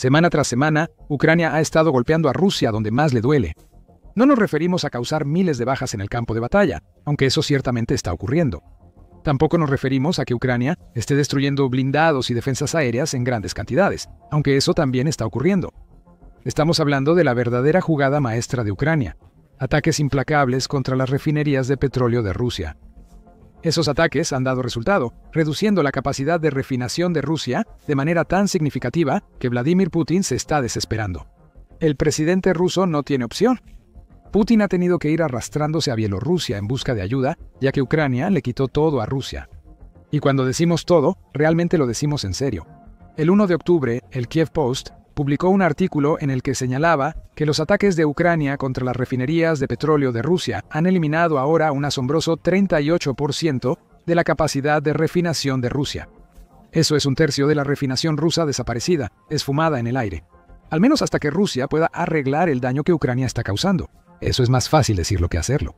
Semana tras semana, Ucrania ha estado golpeando a Rusia donde más le duele. No nos referimos a causar miles de bajas en el campo de batalla, aunque eso ciertamente está ocurriendo. Tampoco nos referimos a que Ucrania esté destruyendo blindados y defensas aéreas en grandes cantidades, aunque eso también está ocurriendo. Estamos hablando de la verdadera jugada maestra de Ucrania: ataques implacables contra las refinerías de petróleo de Rusia. Esos ataques han dado resultado, reduciendo la capacidad de refinación de Rusia de manera tan significativa que Vladimir Putin se está desesperando. El presidente ruso no tiene opción. Putin ha tenido que ir arrastrándose a Bielorrusia en busca de ayuda, ya que Ucrania le quitó todo a Rusia. Y cuando decimos todo, realmente lo decimos en serio. El 1 de octubre, el Kiev Post publicó un artículo en el que señalaba que los ataques de Ucrania contra las refinerías de petróleo de Rusia han eliminado ahora un asombroso 38% de la capacidad de refinación de Rusia. Eso es un tercio de la refinación rusa desaparecida, esfumada en el aire. Al menos hasta que Rusia pueda arreglar el daño que Ucrania está causando. Eso es más fácil decirlo que hacerlo.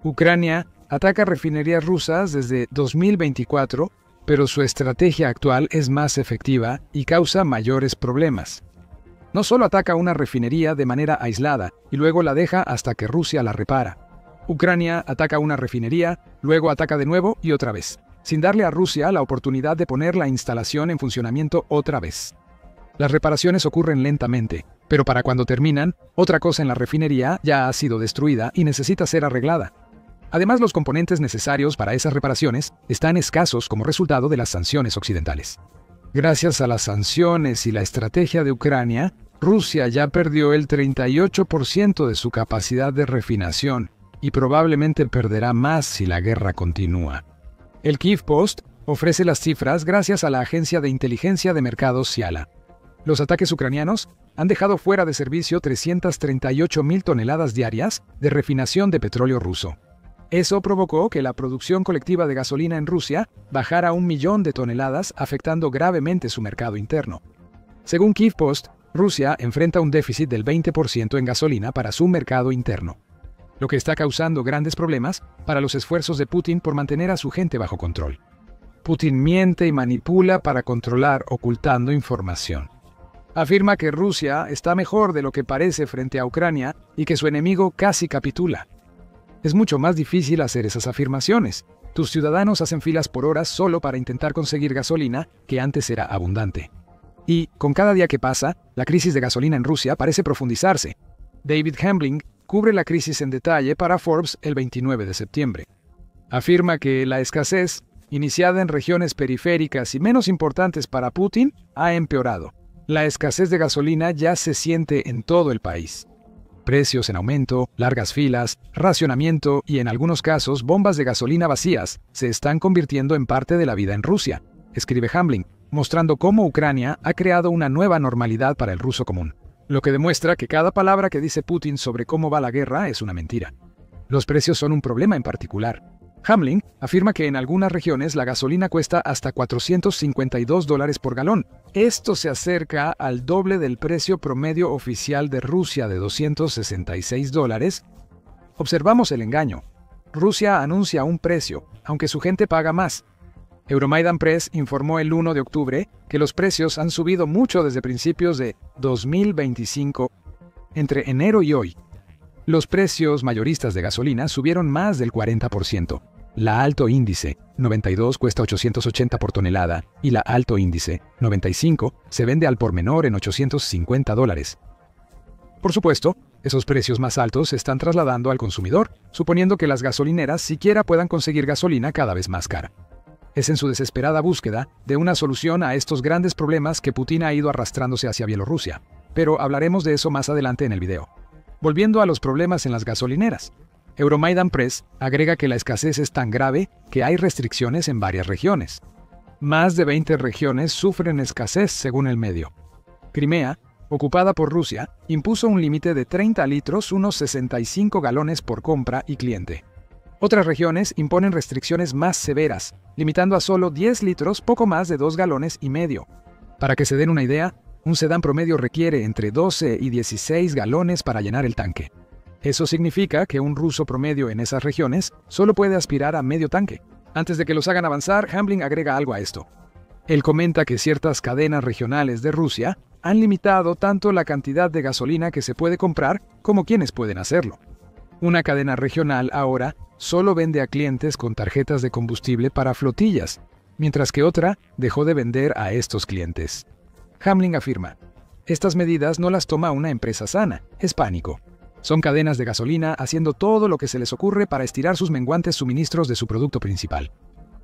Ucrania ataca refinerías rusas desde 2024, pero su estrategia actual es más efectiva y causa mayores problemas. No solo ataca una refinería de manera aislada y luego la deja hasta que Rusia la repara. Ucrania ataca una refinería, luego ataca de nuevo y otra vez, sin darle a Rusia la oportunidad de poner la instalación en funcionamiento otra vez. Las reparaciones ocurren lentamente, pero para cuando terminan, otra cosa en la refinería ya ha sido destruida y necesita ser arreglada. Además, los componentes necesarios para esas reparaciones están escasos como resultado de las sanciones occidentales. Gracias a las sanciones y la estrategia de Ucrania, Rusia ya perdió el 38% de su capacidad de refinación y probablemente perderá más si la guerra continúa. El Kiev Post ofrece las cifras gracias a la agencia de inteligencia de mercados Ciala. Los ataques ucranianos han dejado fuera de servicio 338.000 toneladas diarias de refinación de petróleo ruso. Eso provocó que la producción colectiva de gasolina en Rusia bajara 1 millón de toneladas, afectando gravemente su mercado interno. Según Kiev Post, Rusia enfrenta un déficit del 20% en gasolina para su mercado interno, lo que está causando grandes problemas para los esfuerzos de Putin por mantener a su gente bajo control. Putin miente y manipula para controlar, ocultando información. Afirma que Rusia está mejor de lo que parece frente a Ucrania y que su enemigo casi capitula. Es mucho más difícil hacer esas afirmaciones. Tus ciudadanos hacen filas por horas solo para intentar conseguir gasolina, que antes era abundante. Y, con cada día que pasa, la crisis de gasolina en Rusia parece profundizarse. David Hambling cubre la crisis en detalle para Forbes el 29 de septiembre. Afirma que la escasez, iniciada en regiones periféricas y menos importantes para Putin, ha empeorado. La escasez de gasolina ya se siente en todo el país. Precios en aumento, largas filas, racionamiento y en algunos casos bombas de gasolina vacías se están convirtiendo en parte de la vida en Rusia, escribe Hambling, mostrando cómo Ucrania ha creado una nueva normalidad para el ruso común, lo que demuestra que cada palabra que dice Putin sobre cómo va la guerra es una mentira. Los precios son un problema en particular. Hambling afirma que en algunas regiones la gasolina cuesta hasta $452 por galón. Esto se acerca al doble del precio promedio oficial de Rusia de $266. Observamos el engaño. Rusia anuncia un precio, aunque su gente paga más. Euromaidan Press informó el 1 de octubre que los precios han subido mucho desde principios de 2025. Entre enero y hoy, los precios mayoristas de gasolina subieron más del 40%. La alto índice 92 cuesta $880 por tonelada y la alto índice 95 se vende al por menor en $850. Por supuesto, esos precios más altos se están trasladando al consumidor, suponiendo que las gasolineras siquiera puedan conseguir gasolina cada vez más cara. Es en su desesperada búsqueda de una solución a estos grandes problemas que Putin ha ido arrastrándose hacia Bielorrusia, pero hablaremos de eso más adelante en el video. Volviendo a los problemas en las gasolineras, Euromaidan Press agrega que la escasez es tan grave que hay restricciones en varias regiones. Más de 20 regiones sufren escasez según el medio. Crimea, ocupada por Rusia, impuso un límite de 30 litros, unos 65 galones por compra y cliente. Otras regiones imponen restricciones más severas, limitando a solo 10 litros, poco más de 2 galones y medio. Para que se den una idea, un sedán promedio requiere entre 12 y 16 galones para llenar el tanque. Eso significa que un ruso promedio en esas regiones solo puede aspirar a medio tanque. Antes de que los hagan avanzar, Hambling agrega algo a esto. Él comenta que ciertas cadenas regionales de Rusia han limitado tanto la cantidad de gasolina que se puede comprar como quienes pueden hacerlo. Una cadena regional ahora solo vende a clientes con tarjetas de combustible para flotillas, mientras que otra dejó de vender a estos clientes. Hamlin afirma: estas medidas no las toma una empresa sana, es pánico. Son cadenas de gasolina haciendo todo lo que se les ocurre para estirar sus menguantes suministros de su producto principal.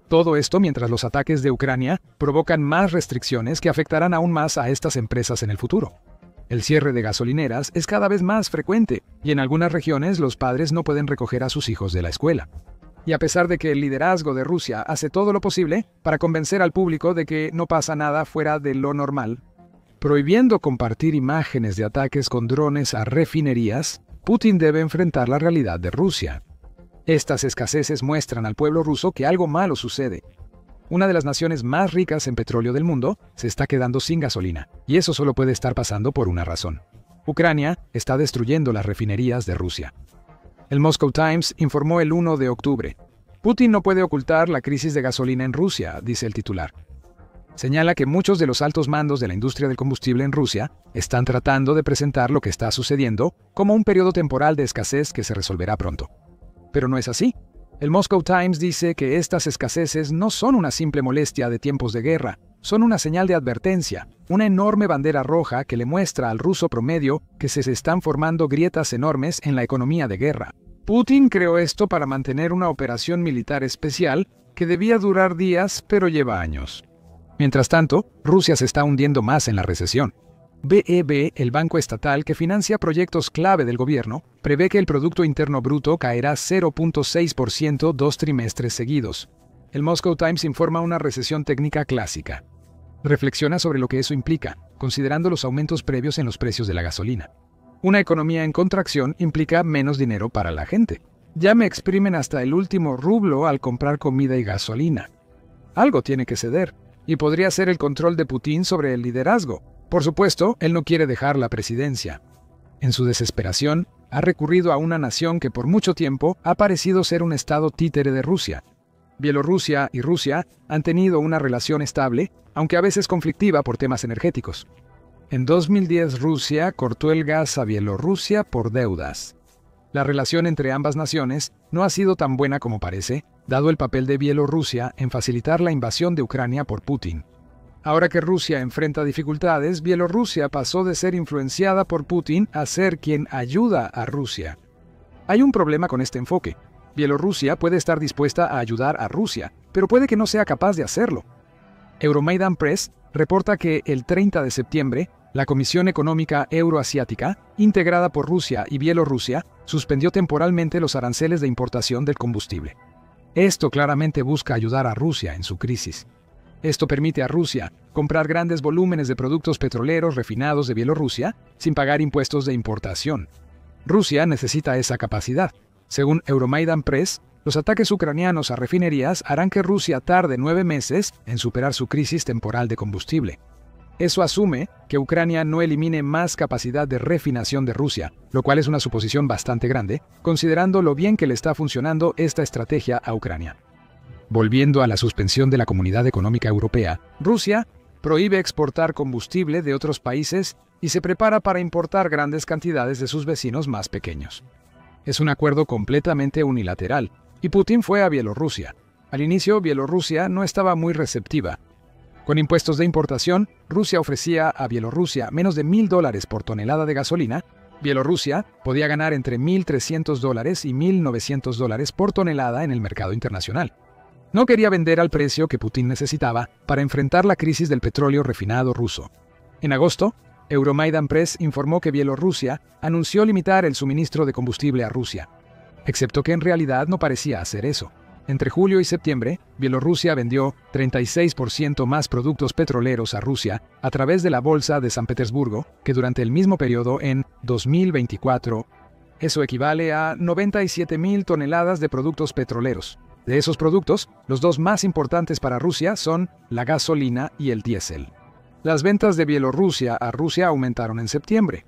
Todo esto mientras los ataques de Ucrania provocan más restricciones que afectarán aún más a estas empresas en el futuro. El cierre de gasolineras es cada vez más frecuente y en algunas regiones los padres no pueden recoger a sus hijos de la escuela. Y a pesar de que el liderazgo de Rusia hace todo lo posible para convencer al público de que no pasa nada fuera de lo normal, prohibiendo compartir imágenes de ataques con drones a refinerías, Putin debe enfrentar la realidad de Rusia. Estas escaseces muestran al pueblo ruso que algo malo sucede. Una de las naciones más ricas en petróleo del mundo se está quedando sin gasolina, y eso solo puede estar pasando por una razón. Ucrania está destruyendo las refinerías de Rusia. El Moscow Times informó el 1 de octubre. Putin no puede ocultar la crisis de gasolina en Rusia, dice el titular. Señala que muchos de los altos mandos de la industria del combustible en Rusia están tratando de presentar lo que está sucediendo como un periodo temporal de escasez que se resolverá pronto. Pero no es así. El Moscow Times dice que estas escaseces no son una simple molestia de tiempos de guerra, son una señal de advertencia, una enorme bandera roja que le muestra al ruso promedio que se están formando grietas enormes en la economía de guerra. Putin creó esto para mantener una operación militar especial que debía durar días, pero lleva años. Mientras tanto, Rusia se está hundiendo más en la recesión. BEB, el banco estatal que financia proyectos clave del gobierno, prevé que el Producto Interno Bruto caerá 0.6% 2 trimestres seguidos. El Moscow Times informa una recesión técnica clásica. Reflexiona sobre lo que eso implica, considerando los aumentos previos en los precios de la gasolina. Una economía en contracción implica menos dinero para la gente. Ya me exprimen hasta el último rublo al comprar comida y gasolina. Algo tiene que ceder. Y podría ser el control de Putin sobre el liderazgo. Por supuesto, él no quiere dejar la presidencia. En su desesperación, ha recurrido a una nación que por mucho tiempo ha parecido ser un estado títere de Rusia. Bielorrusia y Rusia han tenido una relación estable, aunque a veces conflictiva por temas energéticos. En 2010, Rusia cortó el gas a Bielorrusia por deudas. La relación entre ambas naciones no ha sido tan buena como parece, dado el papel de Bielorrusia en facilitar la invasión de Ucrania por Putin. Ahora que Rusia enfrenta dificultades, Bielorrusia pasó de ser influenciada por Putin a ser quien ayuda a Rusia. Hay un problema con este enfoque. Bielorrusia puede estar dispuesta a ayudar a Rusia, pero puede que no sea capaz de hacerlo. Euromaidan Press reporta que el 30 de septiembre, la Comisión Económica Euroasiática, integrada por Rusia y Bielorrusia, suspendió temporalmente los aranceles de importación del combustible. Esto claramente busca ayudar a Rusia en su crisis. Esto permite a Rusia comprar grandes volúmenes de productos petroleros refinados de Bielorrusia sin pagar impuestos de importación. Rusia necesita esa capacidad. Según Euromaidan Press, los ataques ucranianos a refinerías harán que Rusia tarde 9 meses en superar su crisis temporal de combustible. Eso asume que Ucrania no elimine más capacidad de refinación de Rusia, lo cual es una suposición bastante grande, considerando lo bien que le está funcionando esta estrategia a Ucrania. Volviendo a la suspensión de la Comunidad Económica Europea, Rusia prohíbe exportar combustible de otros países y se prepara para importar grandes cantidades de sus vecinos más pequeños. Es un acuerdo completamente unilateral, y Putin fue a Bielorrusia. Al inicio, Bielorrusia no estaba muy receptiva. Con impuestos de importación, Rusia ofrecía a Bielorrusia menos de $1.000 por tonelada de gasolina. Bielorrusia podía ganar entre $1.300 y $1.900 por tonelada en el mercado internacional. No quería vender al precio que Putin necesitaba para enfrentar la crisis del petróleo refinado ruso. En agosto, Euromaidan Press informó que Bielorrusia anunció limitar el suministro de combustible a Rusia, excepto que en realidad no parecía hacer eso. Entre julio y septiembre, Bielorrusia vendió 36% más productos petroleros a Rusia a través de la Bolsa de San Petersburgo que durante el mismo periodo en 2024. Eso equivale a 97.000 toneladas de productos petroleros. De esos productos, los dos más importantes para Rusia son la gasolina y el diésel. Las ventas de Bielorrusia a Rusia aumentaron en septiembre.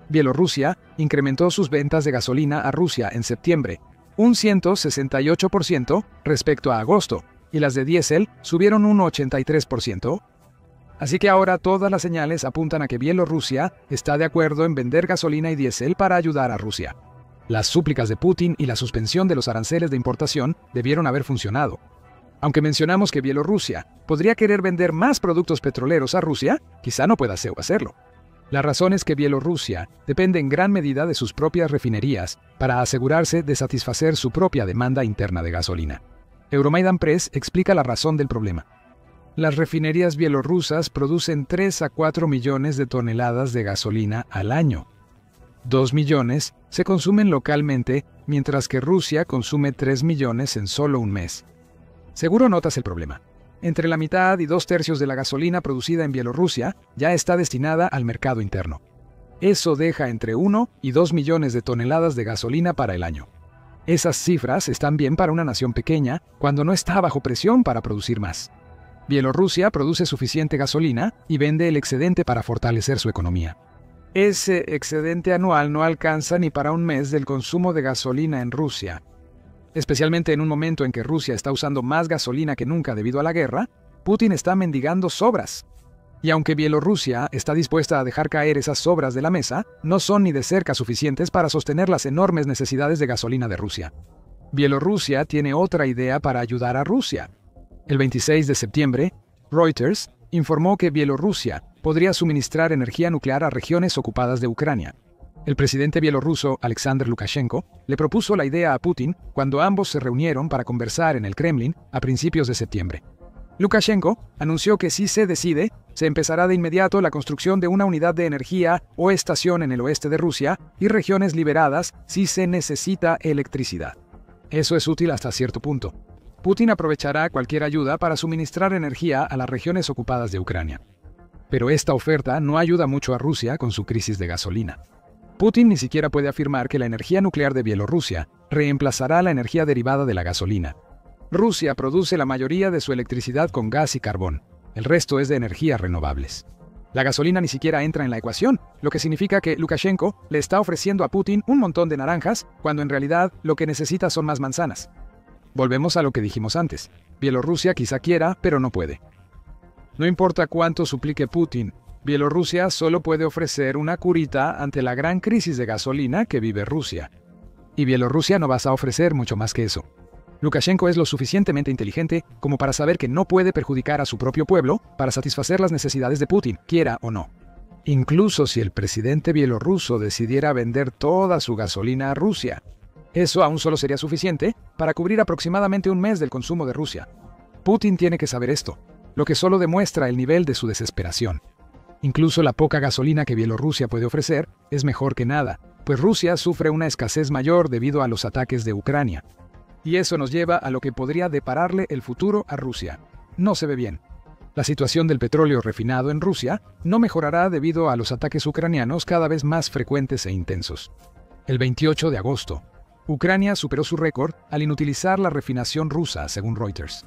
Bielorrusia incrementó sus ventas de gasolina a Rusia en septiembre, un 168% respecto a agosto, y las de diésel subieron un 83%. Así que ahora todas las señales apuntan a que Bielorrusia está de acuerdo en vender gasolina y diésel para ayudar a Rusia. Las súplicas de Putin y la suspensión de los aranceles de importación debieron haber funcionado. Aunque mencionamos que Bielorrusia podría querer vender más productos petroleros a Rusia, quizá no pueda hacerlo. La razón es que Bielorrusia depende en gran medida de sus propias refinerías para asegurarse de satisfacer su propia demanda interna de gasolina. Euromaidan Press explica la razón del problema. Las refinerías bielorrusas producen 3 a 4 millones de toneladas de gasolina al año. 2 millones se consumen localmente, mientras que Rusia consume 3 millones en solo un mes. Seguro notas el problema. Entre la mitad y 2/3 de la gasolina producida en Bielorrusia ya está destinada al mercado interno. Eso deja entre 1 y 2 millones de toneladas de gasolina para el año. Esas cifras están bien para una nación pequeña cuando no está bajo presión para producir más. Bielorrusia produce suficiente gasolina y vende el excedente para fortalecer su economía. Ese excedente anual no alcanza ni para un mes del consumo de gasolina en Rusia. Especialmente en un momento en que Rusia está usando más gasolina que nunca debido a la guerra, Putin está mendigando sobras. Y aunque Bielorrusia está dispuesta a dejar caer esas sobras de la mesa, no son ni de cerca suficientes para sostener las enormes necesidades de gasolina de Rusia. Bielorrusia tiene otra idea para ayudar a Rusia. El 26 de septiembre, Reuters informó que Bielorrusia podría suministrar energía nuclear a regiones ocupadas de Ucrania. El presidente bielorruso Alexander Lukashenko le propuso la idea a Putin cuando ambos se reunieron para conversar en el Kremlin a principios de septiembre. Lukashenko anunció que si se decide, se empezará de inmediato la construcción de una unidad de energía o estación en el oeste de Rusia y regiones liberadas si se necesita electricidad. Eso es útil hasta cierto punto. Putin aprovechará cualquier ayuda para suministrar energía a las regiones ocupadas de Ucrania. Pero esta oferta no ayuda mucho a Rusia con su crisis de gasolina. Putin ni siquiera puede afirmar que la energía nuclear de Bielorrusia reemplazará la energía derivada de la gasolina. Rusia produce la mayoría de su electricidad con gas y carbón. El resto es de energías renovables. La gasolina ni siquiera entra en la ecuación, lo que significa que Lukashenko le está ofreciendo a Putin un montón de naranjas, cuando en realidad lo que necesita son más manzanas. Volvemos a lo que dijimos antes. Bielorrusia quizá quiera, pero no puede. No importa cuánto suplique Putin, Bielorrusia solo puede ofrecer una curita ante la gran crisis de gasolina que vive Rusia. Y Bielorrusia no va a ofrecer mucho más que eso. Lukashenko es lo suficientemente inteligente como para saber que no puede perjudicar a su propio pueblo para satisfacer las necesidades de Putin, quiera o no. Incluso si el presidente bielorruso decidiera vender toda su gasolina a Rusia, eso aún solo sería suficiente para cubrir aproximadamente un mes del consumo de Rusia. Putin tiene que saber esto, lo que solo demuestra el nivel de su desesperación. Incluso la poca gasolina que Bielorrusia puede ofrecer es mejor que nada, pues Rusia sufre una escasez mayor debido a los ataques de Ucrania. Y eso nos lleva a lo que podría depararle el futuro a Rusia. No se ve bien. La situación del petróleo refinado en Rusia no mejorará debido a los ataques ucranianos cada vez más frecuentes e intensos. El 28 de agosto, Ucrania superó su récord al inutilizar la refinación rusa, según Reuters.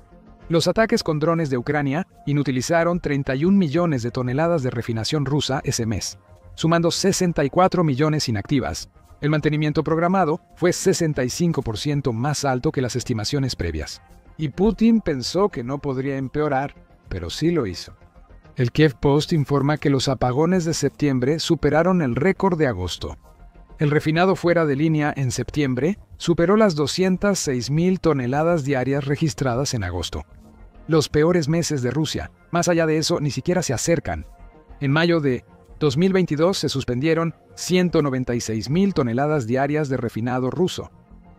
Los ataques con drones de Ucrania inutilizaron 31 millones de toneladas de refinación rusa ese mes, sumando 64 millones inactivas. El mantenimiento programado fue 65% más alto que las estimaciones previas. Y Putin pensó que no podría empeorar, pero sí lo hizo. El Kiev Post informa que los apagones de septiembre superaron el récord de agosto. El refinado fuera de línea en septiembre superó las 206.000 toneladas diarias registradas en agosto. Los peores meses de Rusia, más allá de eso, ni siquiera se acercan. En mayo de 2022 se suspendieron 196.000 toneladas diarias de refinado ruso.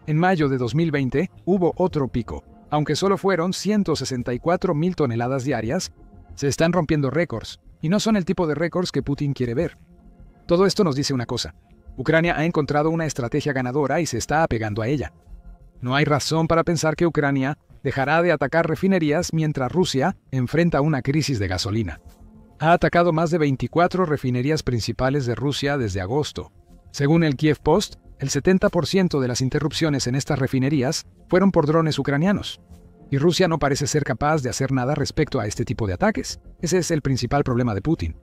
En mayo de 2020 hubo otro pico, aunque solo fueron 164.000 toneladas diarias. Se están rompiendo récords, y no son el tipo de récords que Putin quiere ver. Todo esto nos dice una cosa. Ucrania ha encontrado una estrategia ganadora y se está apegando a ella. No hay razón para pensar que Ucrania dejará de atacar refinerías mientras Rusia enfrenta una crisis de gasolina. Ha atacado más de 24 refinerías principales de Rusia desde agosto. Según el Kiev Post, el 70% de las interrupciones en estas refinerías fueron por drones ucranianos. Y Rusia no parece ser capaz de hacer nada respecto a este tipo de ataques. Ese es el principal problema de Putin.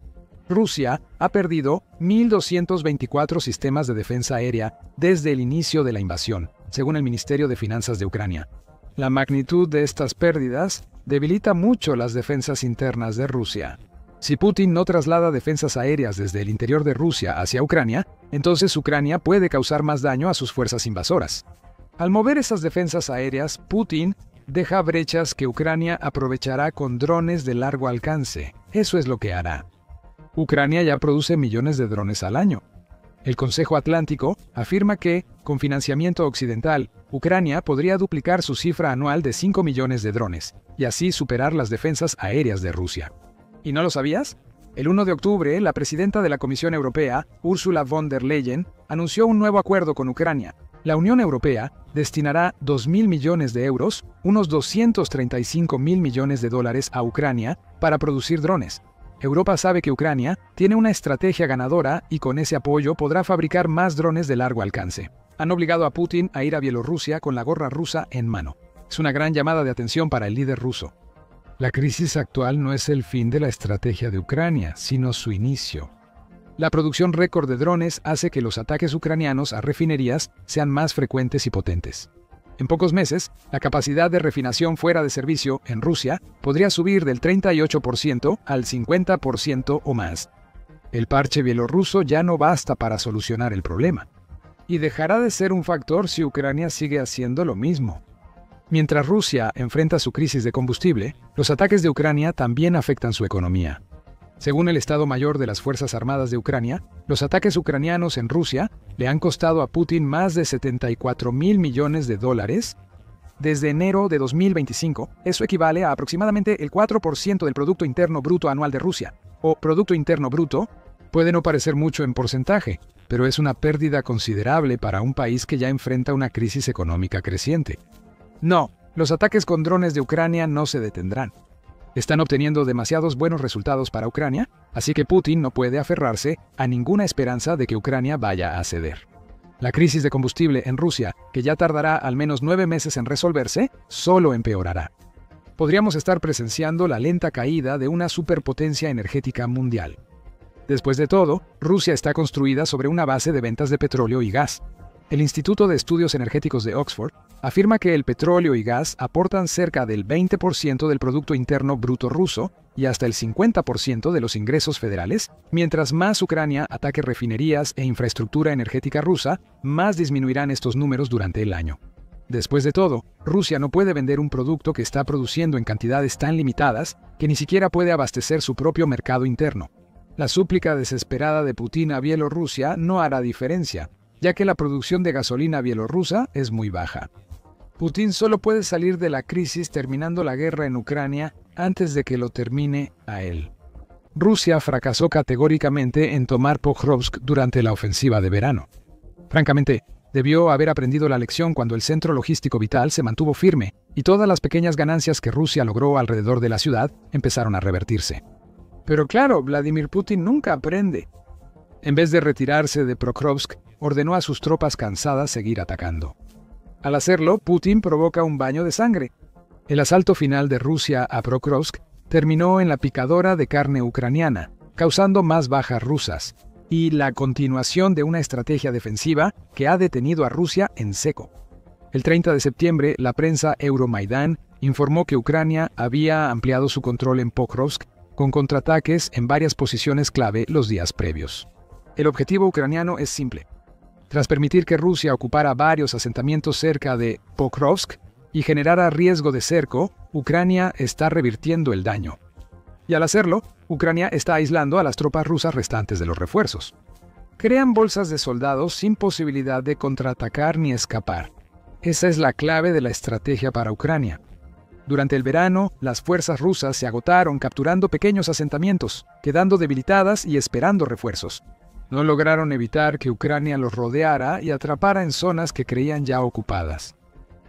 Rusia ha perdido 1.224 sistemas de defensa aérea desde el inicio de la invasión, según el Ministerio de Finanzas de Ucrania. La magnitud de estas pérdidas debilita mucho las defensas internas de Rusia. Si Putin no traslada defensas aéreas desde el interior de Rusia hacia Ucrania, entonces Ucrania puede causar más daño a sus fuerzas invasoras. Al mover esas defensas aéreas, Putin deja brechas que Ucrania aprovechará con drones de largo alcance. Eso es lo que hará. Ucrania ya produce millones de drones al año. El Consejo Atlántico afirma que, con financiamiento occidental, Ucrania podría duplicar su cifra anual de 5 millones de drones, y así superar las defensas aéreas de Rusia. ¿Y no lo sabías? El 1 de octubre, la presidenta de la Comisión Europea, Ursula von der Leyen, anunció un nuevo acuerdo con Ucrania. La Unión Europea destinará 2.000 millones de euros, unos 235.000 millones de dólares a Ucrania para producir drones. Europa sabe que Ucrania tiene una estrategia ganadora y con ese apoyo podrá fabricar más drones de largo alcance. Han obligado a Putin a ir a Bielorrusia con la gorra rusa en mano. Es una gran llamada de atención para el líder ruso. La crisis actual no es el fin de la estrategia de Ucrania, sino su inicio. La producción récord de drones hace que los ataques ucranianos a refinerías sean más frecuentes y potentes. En pocos meses, la capacidad de refinación fuera de servicio en Rusia podría subir del 38% al 50% o más. El parche bielorruso ya no basta para solucionar el problema. Y dejará de ser un factor si Ucrania sigue haciendo lo mismo. Mientras Rusia enfrenta su crisis de combustible, los ataques de Ucrania también afectan su economía. Según el Estado Mayor de las Fuerzas Armadas de Ucrania, los ataques ucranianos en Rusia le han costado a Putin más de $74.000 millones desde enero de 2025. Eso equivale a aproximadamente el 4% del Producto Interno Bruto anual de Rusia. O Producto Interno Bruto puede no parecer mucho en porcentaje, pero es una pérdida considerable para un país que ya enfrenta una crisis económica creciente. No, los ataques con drones de Ucrania no se detendrán. Están obteniendo demasiados buenos resultados para Ucrania, así que Putin no puede aferrarse a ninguna esperanza de que Ucrania vaya a ceder. La crisis de combustible en Rusia, que ya tardará al menos 9 meses en resolverse, solo empeorará. Podríamos estar presenciando la lenta caída de una superpotencia energética mundial. Después de todo, Rusia está construida sobre una base de ventas de petróleo y gas. El Instituto de Estudios Energéticos de Oxford afirma que el petróleo y gas aportan cerca del 20% del Producto Interno Bruto ruso y hasta el 50% de los ingresos federales. Mientras más Ucrania ataque refinerías e infraestructura energética rusa, más disminuirán estos números durante el año. Después de todo, Rusia no puede vender un producto que está produciendo en cantidades tan limitadas que ni siquiera puede abastecer su propio mercado interno. La súplica desesperada de Putin a Bielorrusia no hará diferencia, ya que la producción de gasolina bielorrusa es muy baja. Putin solo puede salir de la crisis terminando la guerra en Ucrania antes de que lo termine a él. Rusia fracasó categóricamente en tomar Pokrovsk durante la ofensiva de verano. Francamente, debió haber aprendido la lección cuando el centro logístico vital se mantuvo firme y todas las pequeñas ganancias que Rusia logró alrededor de la ciudad empezaron a revertirse. Pero claro, Vladimir Putin nunca aprende. En vez de retirarse de Pokrovsk, ordenó a sus tropas cansadas seguir atacando. Al hacerlo, Putin provoca un baño de sangre. El asalto final de Rusia a Pokrovsk terminó en la picadora de carne ucraniana, causando más bajas rusas, y la continuación de una estrategia defensiva que ha detenido a Rusia en seco. El 30 de septiembre, la prensa Euromaidan informó que Ucrania había ampliado su control en Pokrovsk con contraataques en varias posiciones clave los días previos. El objetivo ucraniano es simple. Tras permitir que Rusia ocupara varios asentamientos cerca de Pokrovsk y generara riesgo de cerco, Ucrania está revirtiendo el daño. Y al hacerlo, Ucrania está aislando a las tropas rusas restantes de los refuerzos. Crean bolsas de soldados sin posibilidad de contraatacar ni escapar. Esa es la clave de la estrategia para Ucrania. Durante el verano, las fuerzas rusas se agotaron capturando pequeños asentamientos, quedando debilitadas y esperando refuerzos. No lograron evitar que Ucrania los rodeara y atrapara en zonas que creían ya ocupadas.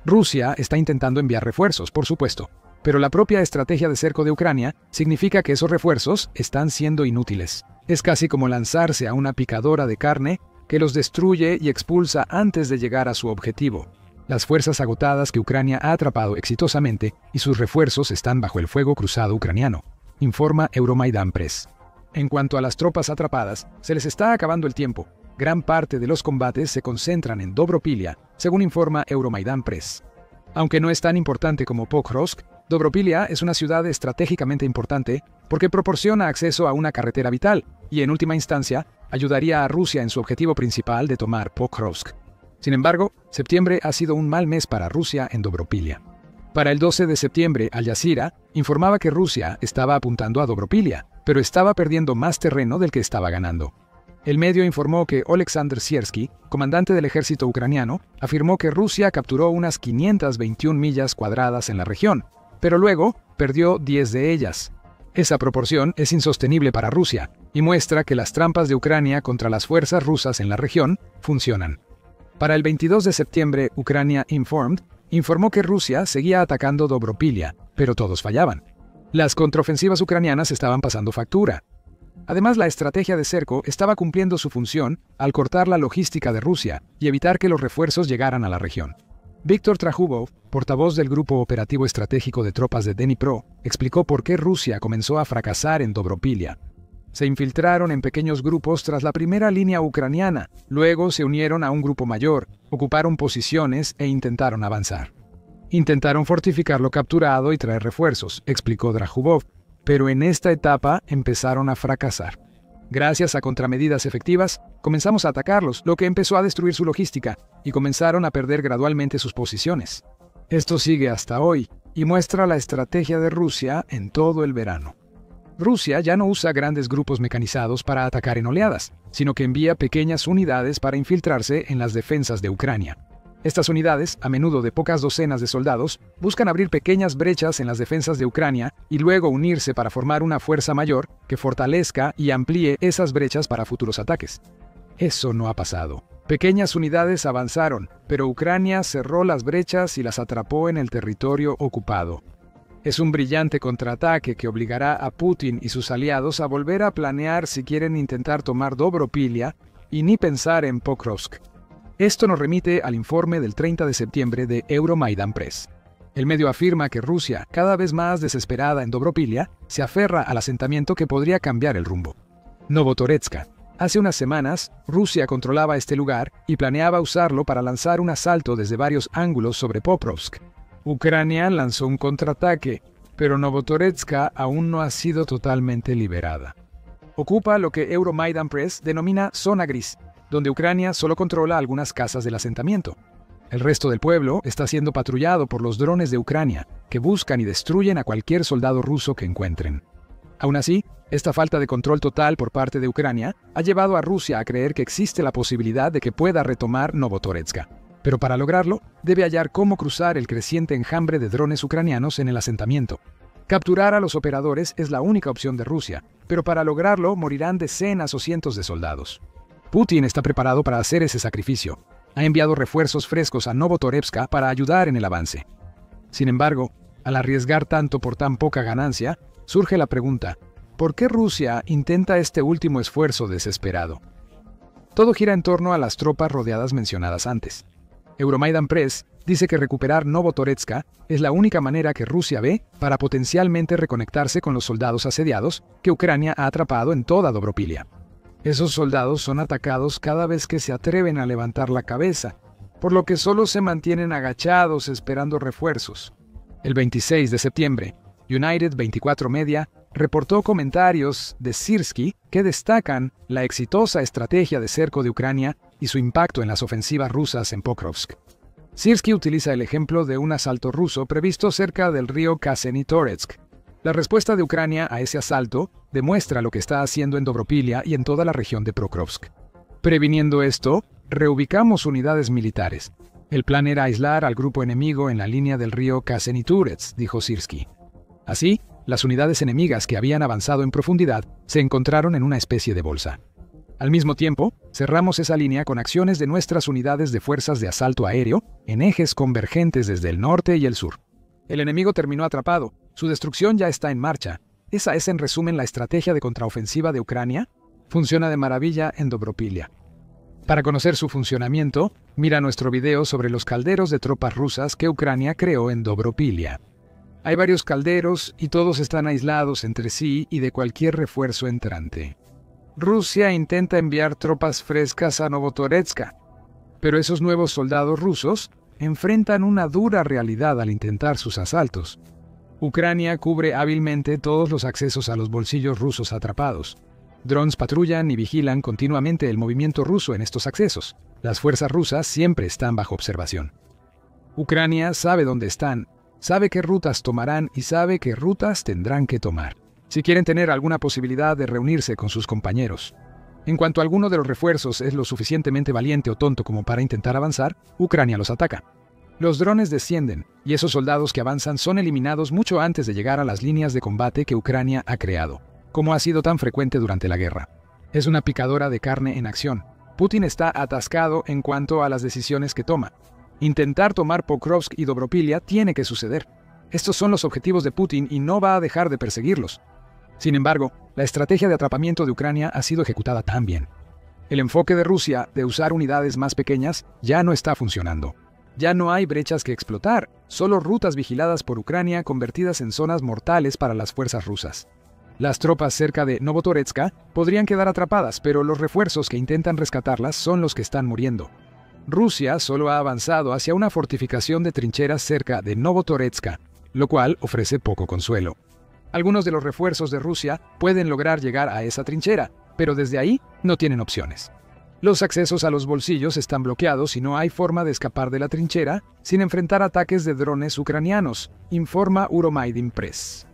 Rusia está intentando enviar refuerzos, por supuesto, pero la propia estrategia de cerco de Ucrania significa que esos refuerzos están siendo inútiles. Es casi como lanzarse a una picadora de carne que los destruye y expulsa antes de llegar a su objetivo. Las fuerzas agotadas que Ucrania ha atrapado exitosamente y sus refuerzos están bajo el fuego cruzado ucraniano, informa Euromaidan Press. En cuanto a las tropas atrapadas, se les está acabando el tiempo. Gran parte de los combates se concentran en Dobropilia, según informa Euromaidan Press. Aunque no es tan importante como Pokrovsk, Dobropilia es una ciudad estratégicamente importante porque proporciona acceso a una carretera vital y, en última instancia, ayudaría a Rusia en su objetivo principal de tomar Pokrovsk. Sin embargo, septiembre ha sido un mal mes para Rusia en Dobropilia. Para el 12 de septiembre, Al Jazeera informaba que Rusia estaba apuntando a Dobropilia, pero estaba perdiendo más terreno del que estaba ganando. El medio informó que Oleksandr Siersky, comandante del ejército ucraniano, afirmó que Rusia capturó unas 521 millas cuadradas en la región, pero luego perdió 10 de ellas. Esa proporción es insostenible para Rusia y muestra que las trampas de Ucrania contra las fuerzas rusas en la región funcionan. Para el 22 de septiembre, Ucrania Informed informó que Rusia seguía atacando Dobropilia, pero todos fallaban. Las contraofensivas ucranianas estaban pasando factura. Además, la estrategia de cerco estaba cumpliendo su función al cortar la logística de Rusia y evitar que los refuerzos llegaran a la región. Víctor Trajubov, portavoz del Grupo Operativo Estratégico de Tropas de Dnipro, explicó por qué Rusia comenzó a fracasar en Dobropilia. Se infiltraron en pequeños grupos tras la primera línea ucraniana, luego se unieron a un grupo mayor, ocuparon posiciones e intentaron avanzar. Intentaron fortificar lo capturado y traer refuerzos, explicó Drajubov, pero en esta etapa empezaron a fracasar. Gracias a contramedidas efectivas, comenzamos a atacarlos, lo que empezó a destruir su logística, y comenzaron a perder gradualmente sus posiciones. Esto sigue hasta hoy, y muestra la estrategia de Rusia en todo el verano. Rusia ya no usa grandes grupos mecanizados para atacar en oleadas, sino que envía pequeñas unidades para infiltrarse en las defensas de Ucrania. Estas unidades, a menudo de pocas docenas de soldados, buscan abrir pequeñas brechas en las defensas de Ucrania y luego unirse para formar una fuerza mayor que fortalezca y amplíe esas brechas para futuros ataques. Eso no ha pasado. Pequeñas unidades avanzaron, pero Ucrania cerró las brechas y las atrapó en el territorio ocupado. Es un brillante contraataque que obligará a Putin y sus aliados a volver a planear si quieren intentar tomar Dobropilia y ni pensar en Pokrovsk. Esto nos remite al informe del 30 de septiembre de Euromaidan Press. El medio afirma que Rusia, cada vez más desesperada en Dobropilia, se aferra al asentamiento que podría cambiar el rumbo. Novotoretska. Hace unas semanas, Rusia controlaba este lugar y planeaba usarlo para lanzar un asalto desde varios ángulos sobre Pokrovsk. Ucrania lanzó un contraataque, pero Novotoretska aún no ha sido totalmente liberada. Ocupa lo que Euromaidan Press denomina zona gris, donde Ucrania solo controla algunas casas del asentamiento. El resto del pueblo está siendo patrullado por los drones de Ucrania, que buscan y destruyen a cualquier soldado ruso que encuentren. Aún así, esta falta de control total por parte de Ucrania ha llevado a Rusia a creer que existe la posibilidad de que pueda retomar Novotoretska. Pero para lograrlo, debe hallar cómo cruzar el creciente enjambre de drones ucranianos en el asentamiento. Capturar a los operadores es la única opción de Rusia, pero para lograrlo morirán decenas o cientos de soldados. Putin está preparado para hacer ese sacrificio. Ha enviado refuerzos frescos a Novotoretska para ayudar en el avance. Sin embargo, al arriesgar tanto por tan poca ganancia, surge la pregunta, ¿por qué Rusia intenta este último esfuerzo desesperado? Todo gira en torno a las tropas rodeadas mencionadas antes. Euromaidan Press dice que recuperar Novotoretska es la única manera que Rusia ve para potencialmente reconectarse con los soldados asediados que Ucrania ha atrapado en toda Dobropilia. Esos soldados son atacados cada vez que se atreven a levantar la cabeza, por lo que solo se mantienen agachados esperando refuerzos. El 26 de septiembre, United 24 Media reportó comentarios de Siersky que destacan la exitosa estrategia de cerco de Ucrania y su impacto en las ofensivas rusas en Pokrovsk. Siersky utiliza el ejemplo de un asalto ruso previsto cerca del río Kaseny-Toretsk. La respuesta de Ucrania a ese asalto demuestra lo que está haciendo en Dobropilia y en toda la región de Pokrovsk. Previniendo esto, reubicamos unidades militares. El plan era aislar al grupo enemigo en la línea del río Kaseny-Toretsk, dijo Siersky. Así, las unidades enemigas que habían avanzado en profundidad se encontraron en una especie de bolsa. Al mismo tiempo, cerramos esa línea con acciones de nuestras unidades de fuerzas de asalto aéreo en ejes convergentes desde el norte y el sur. El enemigo terminó atrapado, su destrucción ya está en marcha. ¿Esa es en resumen la estrategia de contraofensiva de Ucrania? Funciona de maravilla en Dobropilia. Para conocer su funcionamiento, mira nuestro video sobre los calderos de tropas rusas que Ucrania creó en Dobropilia. Hay varios calderos y todos están aislados entre sí y de cualquier refuerzo entrante. Rusia intenta enviar tropas frescas a Novotoretska, pero esos nuevos soldados rusos enfrentan una dura realidad al intentar sus asaltos. Ucrania cubre hábilmente todos los accesos a los bolsillos rusos atrapados. Drones patrullan y vigilan continuamente el movimiento ruso en estos accesos. Las fuerzas rusas siempre están bajo observación. Ucrania sabe dónde están, sabe qué rutas tomarán y sabe qué rutas tendrán que tomar, si quieren tener alguna posibilidad de reunirse con sus compañeros. En cuanto alguno de los refuerzos es lo suficientemente valiente o tonto como para intentar avanzar, Ucrania los ataca. Los drones descienden, y esos soldados que avanzan son eliminados mucho antes de llegar a las líneas de combate que Ucrania ha creado, como ha sido tan frecuente durante la guerra. Es una picadora de carne en acción. Putin está atascado en cuanto a las decisiones que toma. Intentar tomar Pokrovsk y Dobropilia tiene que suceder. Estos son los objetivos de Putin y no va a dejar de perseguirlos. Sin embargo, la estrategia de atrapamiento de Ucrania ha sido ejecutada tan bien. El enfoque de Rusia de usar unidades más pequeñas ya no está funcionando. Ya no hay brechas que explotar, solo rutas vigiladas por Ucrania convertidas en zonas mortales para las fuerzas rusas. Las tropas cerca de Novotoretska podrían quedar atrapadas, pero los refuerzos que intentan rescatarlas son los que están muriendo. Rusia solo ha avanzado hacia una fortificación de trincheras cerca de Novotoretska, lo cual ofrece poco consuelo. Algunos de los refuerzos de Rusia pueden lograr llegar a esa trinchera, pero desde ahí no tienen opciones. Los accesos a los bolsillos están bloqueados y no hay forma de escapar de la trinchera sin enfrentar ataques de drones ucranianos, informa Euromaidan Press.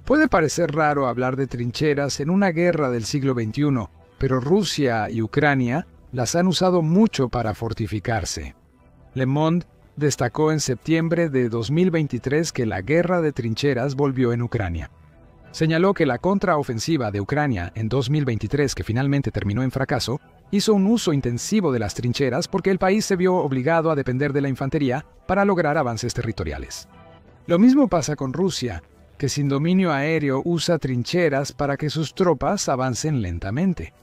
Puede parecer raro hablar de trincheras en una guerra del siglo XXI, pero Rusia y Ucrania las han usado mucho para fortificarse. Le Monde destacó en septiembre de 2023 que la guerra de trincheras volvió en Ucrania. Señaló que la contraofensiva de Ucrania en 2023, que finalmente terminó en fracaso, hizo un uso intensivo de las trincheras porque el país se vio obligado a depender de la infantería para lograr avances territoriales. Lo mismo pasa con Rusia, que sin dominio aéreo usa trincheras para que sus tropas avancen lentamente.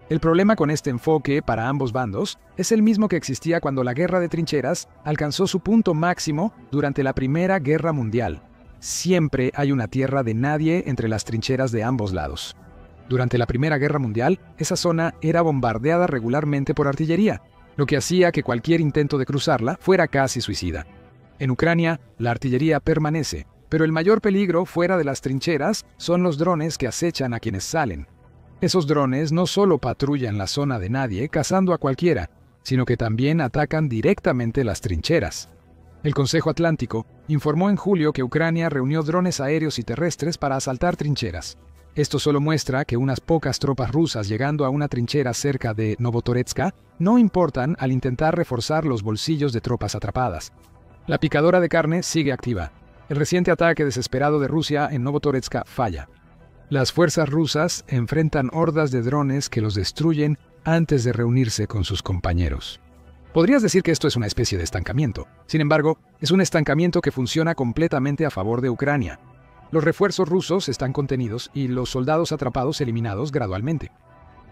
El problema con este enfoque para ambos bandos es el mismo que existía cuando la guerra de trincheras alcanzó su punto máximo durante la Primera Guerra Mundial. Siempre hay una tierra de nadie entre las trincheras de ambos lados. Durante la Primera Guerra Mundial, esa zona era bombardeada regularmente por artillería, lo que hacía que cualquier intento de cruzarla fuera casi suicida. En Ucrania, la artillería permanece, pero el mayor peligro fuera de las trincheras son los drones que acechan a quienes salen. Esos drones no solo patrullan la zona de nadie cazando a cualquiera, sino que también atacan directamente las trincheras. El Consejo Atlántico informó en julio que Ucrania reunió drones aéreos y terrestres para asaltar trincheras. Esto solo muestra que unas pocas tropas rusas llegando a una trinchera cerca de Novotoretska no importan al intentar reforzar los bolsillos de tropas atrapadas. La picadora de carne sigue activa. El reciente ataque desesperado de Rusia en Novotoretska falla. Las fuerzas rusas enfrentan hordas de drones que los destruyen antes de reunirse con sus compañeros. Podrías decir que esto es una especie de estancamiento. Sin embargo, es un estancamiento que funciona completamente a favor de Ucrania. Los refuerzos rusos están contenidos y los soldados atrapados eliminados gradualmente.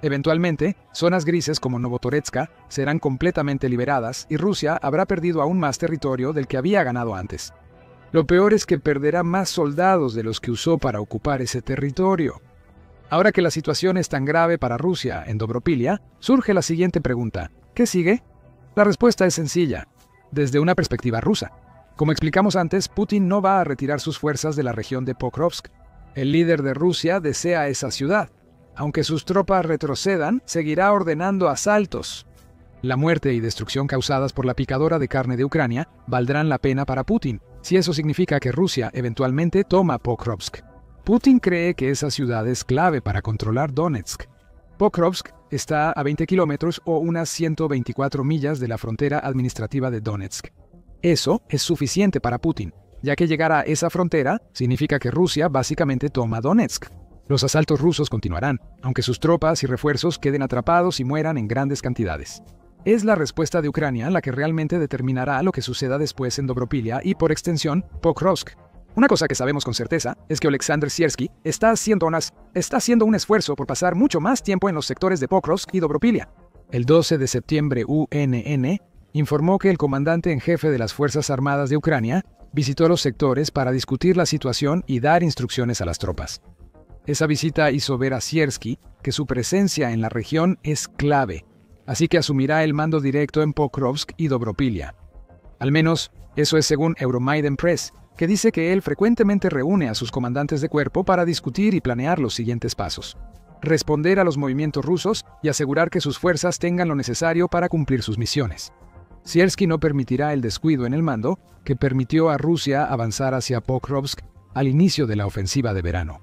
Eventualmente, zonas grises como Novotoretska serán completamente liberadas y Rusia habrá perdido aún más territorio del que había ganado antes. Lo peor es que perderá más soldados de los que usó para ocupar ese territorio. Ahora que la situación es tan grave para Rusia en Dobropilia, surge la siguiente pregunta. ¿Qué sigue? La respuesta es sencilla, desde una perspectiva rusa. Como explicamos antes, Putin no va a retirar sus fuerzas de la región de Pokrovsk. El líder de Rusia desea esa ciudad. Aunque sus tropas retrocedan, seguirá ordenando asaltos. La muerte y destrucción causadas por la picadora de carne de Ucrania valdrán la pena para Putin, si eso significa que Rusia eventualmente toma Pokrovsk. Putin cree que esa ciudad es clave para controlar Donetsk. Pokrovsk está a 20 kilómetros o unas 124 millas de la frontera administrativa de Donetsk. Eso es suficiente para Putin, ya que llegar a esa frontera significa que Rusia básicamente toma Donetsk. Los asaltos rusos continuarán, aunque sus tropas y refuerzos queden atrapados y mueran en grandes cantidades. Es la respuesta de Ucrania la que realmente determinará lo que suceda después en Dobropilia y, por extensión, Pokrovsk. Una cosa que sabemos con certeza es que Oleksandr Siersky está haciendo un esfuerzo por pasar mucho más tiempo en los sectores de Pokrovsk y Dobropilia. El 12 de septiembre UNN informó que el comandante en jefe de las Fuerzas Armadas de Ucrania visitó los sectores para discutir la situación y dar instrucciones a las tropas. Esa visita hizo ver a Siersky que su presencia en la región es clave, así que asumirá el mando directo en Pokrovsk y Dobropilia. Al menos, eso es según Euromaidan Press, que dice que él frecuentemente reúne a sus comandantes de cuerpo para discutir y planear los siguientes pasos: responder a los movimientos rusos y asegurar que sus fuerzas tengan lo necesario para cumplir sus misiones. Siersky no permitirá el descuido en el mando que permitió a Rusia avanzar hacia Pokrovsk al inicio de la ofensiva de verano.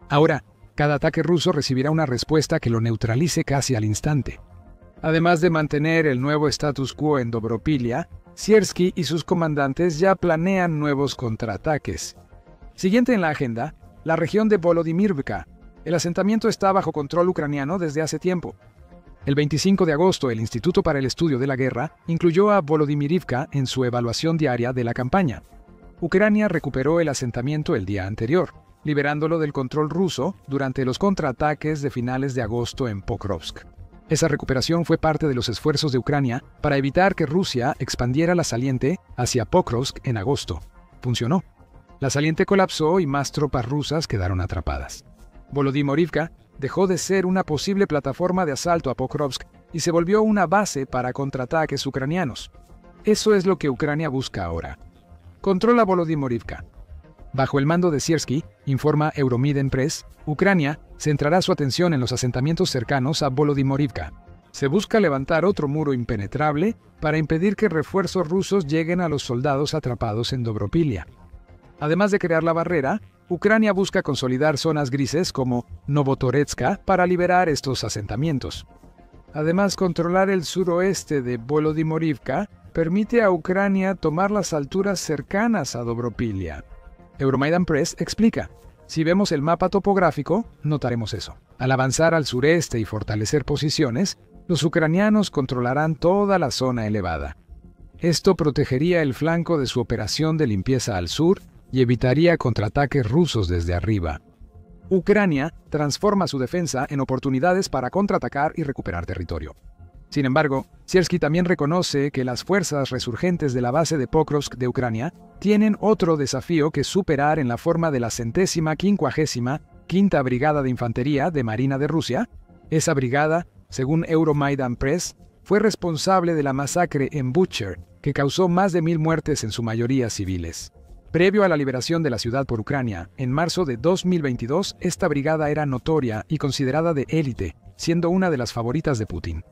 Ahora, cada ataque ruso recibirá una respuesta que lo neutralice casi al instante. Además de mantener el nuevo status quo en Dobropilia, Siersky y sus comandantes ya planean nuevos contraataques. Siguiente en la agenda, la región de Volodymyrivka. El asentamiento está bajo control ucraniano desde hace tiempo. El 25 de agosto, el Instituto para el Estudio de la Guerra incluyó a Volodymyrivka en su evaluación diaria de la campaña. Ucrania recuperó el asentamiento el día anterior, liberándolo del control ruso durante los contraataques de finales de agosto en Pokrovsk. Esa recuperación fue parte de los esfuerzos de Ucrania para evitar que Rusia expandiera la saliente hacia Pokrovsk en agosto. Funcionó. La saliente colapsó y más tropas rusas quedaron atrapadas. Volodymyrivka dejó de ser una posible plataforma de asalto a Pokrovsk y se volvió una base para contraataques ucranianos. Eso es lo que Ucrania busca ahora. Controla Volodymyrivka. Bajo el mando de Siersky, informa Euromiden Press, Ucrania centrará su atención en los asentamientos cercanos a Volodymyrivka. Se busca levantar otro muro impenetrable para impedir que refuerzos rusos lleguen a los soldados atrapados en Dobropilia. Además de crear la barrera, Ucrania busca consolidar zonas grises como Novotoretska para liberar estos asentamientos. Además, controlar el suroeste de Volodymyrivka permite a Ucrania tomar las alturas cercanas a Dobropilia. Euromaidan Press explica: si vemos el mapa topográfico, notaremos eso. Al avanzar al sureste y fortalecer posiciones, los ucranianos controlarán toda la zona elevada. Esto protegería el flanco de su operación de limpieza al sur y evitaría contraataques rusos desde arriba. Ucrania transforma su defensa en oportunidades para contraatacar y recuperar territorio. Sin embargo, Siersky también reconoce que las fuerzas resurgentes de la base de Pokrovsk de Ucrania tienen otro desafío que superar en la forma de la 155ª Brigada de Infantería de Marina de Rusia. Esa brigada, según Euromaidan Press, fue responsable de la masacre en Bucher, que causó más de 1000 muertes, en su mayoría civiles. Previo a la liberación de la ciudad por Ucrania, en marzo de 2022, esta brigada era notoria y considerada de élite, siendo una de las favoritas de Putin.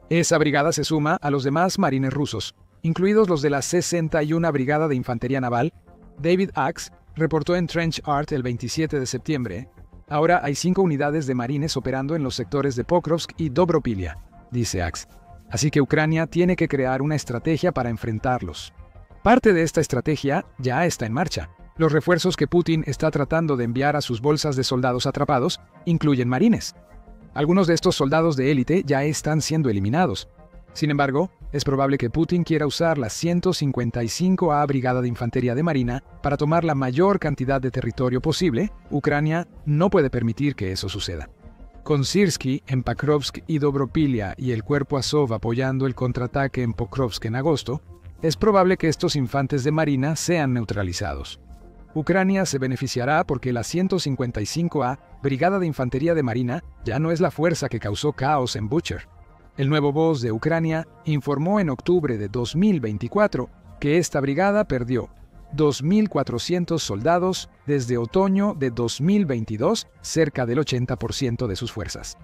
Esa brigada se suma a los demás marines rusos, incluidos los de la 61 Brigada de Infantería Naval. David Axe reportó en Trench Art el 27 de septiembre. Ahora hay 5 unidades de marines operando en los sectores de Pokrovsk y Dobropilia, dice Axe. Así que Ucrania tiene que crear una estrategia para enfrentarlos. Parte de esta estrategia ya está en marcha. Los refuerzos que Putin está tratando de enviar a sus bolsas de soldados atrapados incluyen marines. Algunos de estos soldados de élite ya están siendo eliminados. Sin embargo, es probable que Putin quiera usar la 155ª Brigada de Infantería de Marina para tomar la mayor cantidad de territorio posible. Ucrania no puede permitir que eso suceda. Con Siersky en Pokrovsk y Dobropilia y el cuerpo Azov apoyando el contraataque en Pokrovsk en agosto, es probable que estos infantes de marina sean neutralizados. Ucrania se beneficiará porque la 155ª Brigada de Infantería de Marina ya no es la fuerza que causó caos en Bucher. El nuevo voz de Ucrania informó en octubre de 2024 que esta brigada perdió 2.400 soldados desde otoño de 2022, cerca del 80% de sus fuerzas.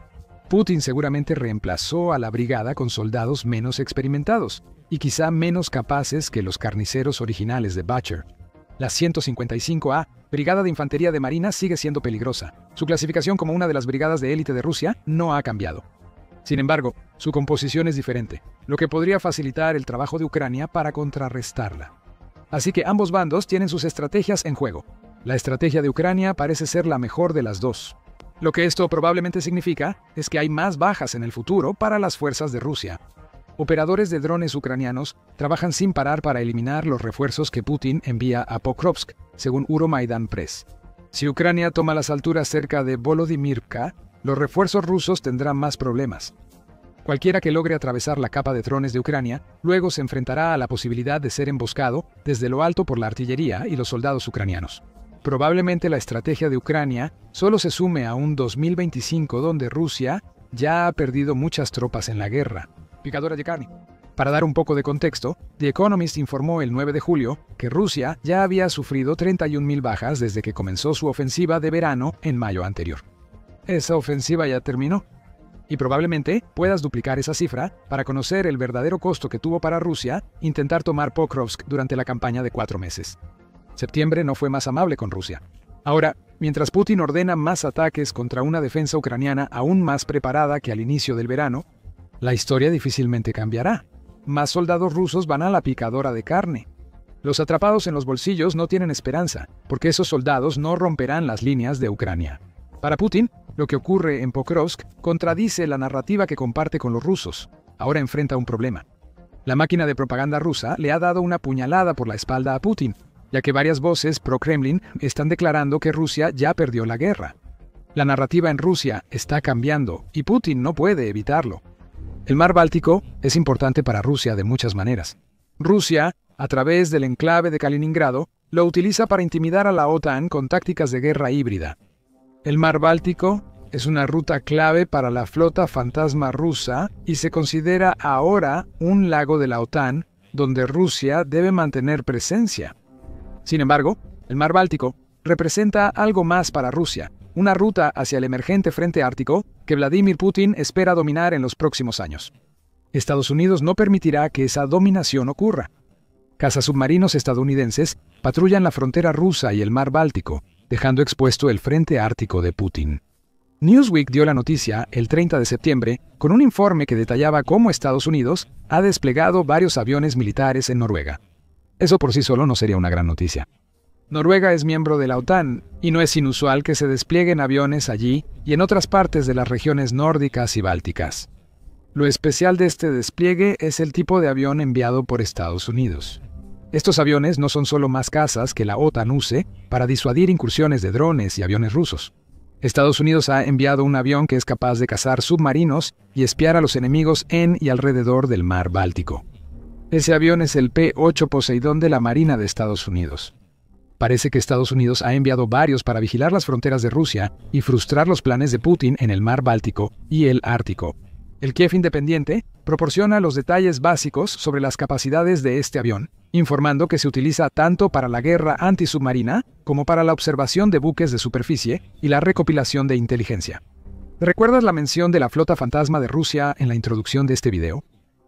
Putin seguramente reemplazó a la brigada con soldados menos experimentados y quizá menos capaces que los carniceros originales de Bucher. La 155ª Brigada de Infantería de Marina sigue siendo peligrosa. Su clasificación como una de las brigadas de élite de Rusia no ha cambiado. Sin embargo, su composición es diferente, lo que podría facilitar el trabajo de Ucrania para contrarrestarla. Así que ambos bandos tienen sus estrategias en juego. La estrategia de Ucrania parece ser la mejor de las dos. Lo que esto probablemente significa es que hay más bajas en el futuro para las fuerzas de Rusia. Operadores de drones ucranianos trabajan sin parar para eliminar los refuerzos que Putin envía a Pokrovsk, según Euromaidan Press. Si Ucrania toma las alturas cerca de Volodymyrivka, los refuerzos rusos tendrán más problemas. Cualquiera que logre atravesar la capa de drones de Ucrania, luego se enfrentará a la posibilidad de ser emboscado desde lo alto por la artillería y los soldados ucranianos. Probablemente la estrategia de Ucrania solo se sume a un 2025 donde Rusia ya ha perdido muchas tropas en la guerra. Picadora de carne. Para dar un poco de contexto, The Economist informó el 9 de julio que Rusia ya había sufrido 31.000 bajas desde que comenzó su ofensiva de verano en mayo anterior. Esa ofensiva ya terminó. Y probablemente puedas duplicar esa cifra para conocer el verdadero costo que tuvo para Rusia intentar tomar Pokrovsk durante la campaña de 4 meses. Septiembre no fue más amable con Rusia. Ahora, mientras Putin ordena más ataques contra una defensa ucraniana aún más preparada que al inicio del verano, la historia difícilmente cambiará. Más soldados rusos van a la picadora de carne. Los atrapados en los bolsillos no tienen esperanza, porque esos soldados no romperán las líneas de Ucrania. Para Putin, lo que ocurre en Pokrovsk contradice la narrativa que comparte con los rusos. Ahora enfrenta un problema. La máquina de propaganda rusa le ha dado una puñalada por la espalda a Putin, ya que varias voces pro-Kremlin están declarando que Rusia ya perdió la guerra. La narrativa en Rusia está cambiando y Putin no puede evitarlo. El mar Báltico es importante para Rusia de muchas maneras. Rusia, a través del enclave de Kaliningrado, lo utiliza para intimidar a la OTAN con tácticas de guerra híbrida. El mar Báltico es una ruta clave para la flota fantasma rusa y se considera ahora un lago de la OTAN donde Rusia debe mantener presencia. Sin embargo, el mar Báltico representa algo más para Rusia, una ruta hacia el emergente frente ártico que Vladimir Putin espera dominar en los próximos años. Estados Unidos no permitirá que esa dominación ocurra. Cazasubmarinos estadounidenses patrullan la frontera rusa y el mar Báltico, dejando expuesto el frente ártico de Putin. Newsweek dio la noticia el 30 de septiembre con un informe que detallaba cómo Estados Unidos ha desplegado varios aviones militares en Noruega. Eso por sí solo no sería una gran noticia. Noruega es miembro de la OTAN y no es inusual que se desplieguen aviones allí y en otras partes de las regiones nórdicas y bálticas. Lo especial de este despliegue es el tipo de avión enviado por Estados Unidos. Estos aviones no son solo más cazas que la OTAN use para disuadir incursiones de drones y aviones rusos. Estados Unidos ha enviado un avión que es capaz de cazar submarinos y espiar a los enemigos en y alrededor del mar Báltico. Ese avión es el P-8 Poseidón de la Marina de Estados Unidos. Parece que Estados Unidos ha enviado varios para vigilar las fronteras de Rusia y frustrar los planes de Putin en el mar Báltico y el Ártico. El Kiev Independiente proporciona los detalles básicos sobre las capacidades de este avión, informando que se utiliza tanto para la guerra antisubmarina como para la observación de buques de superficie y la recopilación de inteligencia. ¿Recuerdas la mención de la flota fantasma de Rusia en la introducción de este video?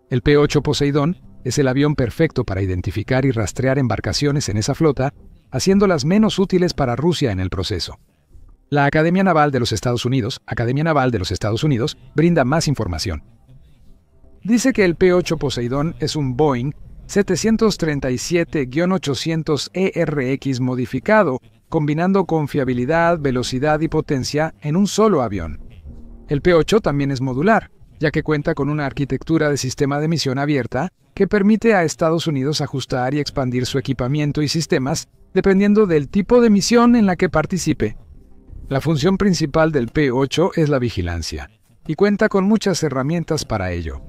El P-8 Poseidón es el avión perfecto para identificar y rastrear embarcaciones en esa flota, haciéndolas menos útiles para Rusia en el proceso. La Academia Naval de los Estados Unidos, brinda más información. Dice que el P-8 Poseidón es un Boeing 737-800 ERX modificado, combinando confiabilidad, velocidad y potencia en un solo avión. El P-8 también es modular, ya que cuenta con una arquitectura de sistema de misión abierta que permite a Estados Unidos ajustar y expandir su equipamiento y sistemas dependiendo del tipo de misión en la que participe. La función principal del P-8 es la vigilancia, y cuenta con muchas herramientas para ello.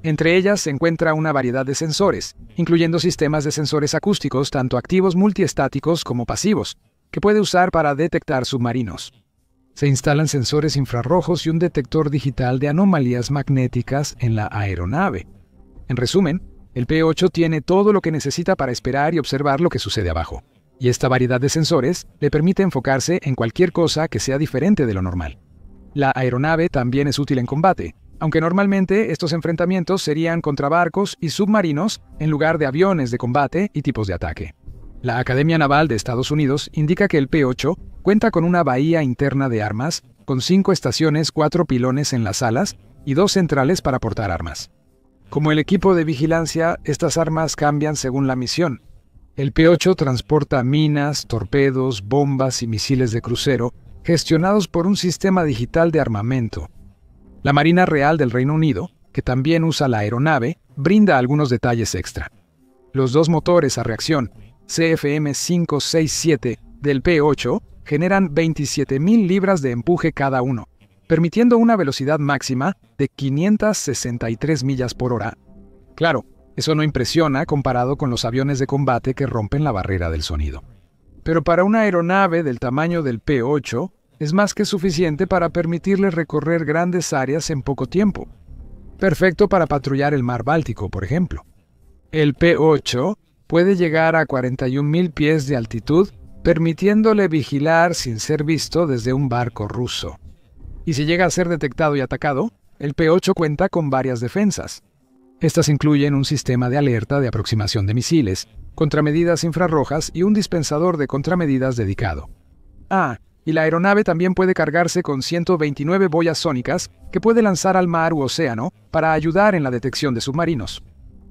Entre ellas se encuentra una variedad de sensores, incluyendo sistemas de sensores acústicos tanto activos multiestáticos como pasivos, que puede usar para detectar submarinos. Se instalan sensores infrarrojos y un detector digital de anomalías magnéticas en la aeronave. En resumen, el P-8 tiene todo lo que necesita para esperar y observar lo que sucede abajo. Y esta variedad de sensores le permite enfocarse en cualquier cosa que sea diferente de lo normal. La aeronave también es útil en combate, aunque normalmente estos enfrentamientos serían contra barcos y submarinos en lugar de aviones de combate y tipos de ataque. La Academia Naval de Estados Unidos indica que el P-8 cuenta con una bahía interna de armas, con 5 estaciones, 4 pilones en las alas y 2 centrales para portar armas. Como el equipo de vigilancia, estas armas cambian según la misión. El P-8 transporta minas, torpedos, bombas y misiles de crucero, gestionados por un sistema digital de armamento. La Marina Real del Reino Unido, que también usa la aeronave, brinda algunos detalles extra. Los 2 motores a reacción CFM567 del P-8 generan 27.000 libras de empuje cada uno, permitiendo una velocidad máxima de 563 millas por hora. Claro, eso no impresiona comparado con los aviones de combate que rompen la barrera del sonido. Pero para una aeronave del tamaño del P-8, es más que suficiente para permitirle recorrer grandes áreas en poco tiempo. perfecto para patrullar el mar Báltico, por ejemplo. El P-8 puede llegar a 41.000 pies de altitud, permitiéndole vigilar sin ser visto desde un barco ruso. Y si llega a ser detectado y atacado, el P-8 cuenta con varias defensas. Estas incluyen un sistema de alerta de aproximación de misiles, contramedidas infrarrojas y un dispensador de contramedidas dedicado. Y la aeronave también puede cargarse con 129 boyas sónicas que puede lanzar al mar u océano para ayudar en la detección de submarinos.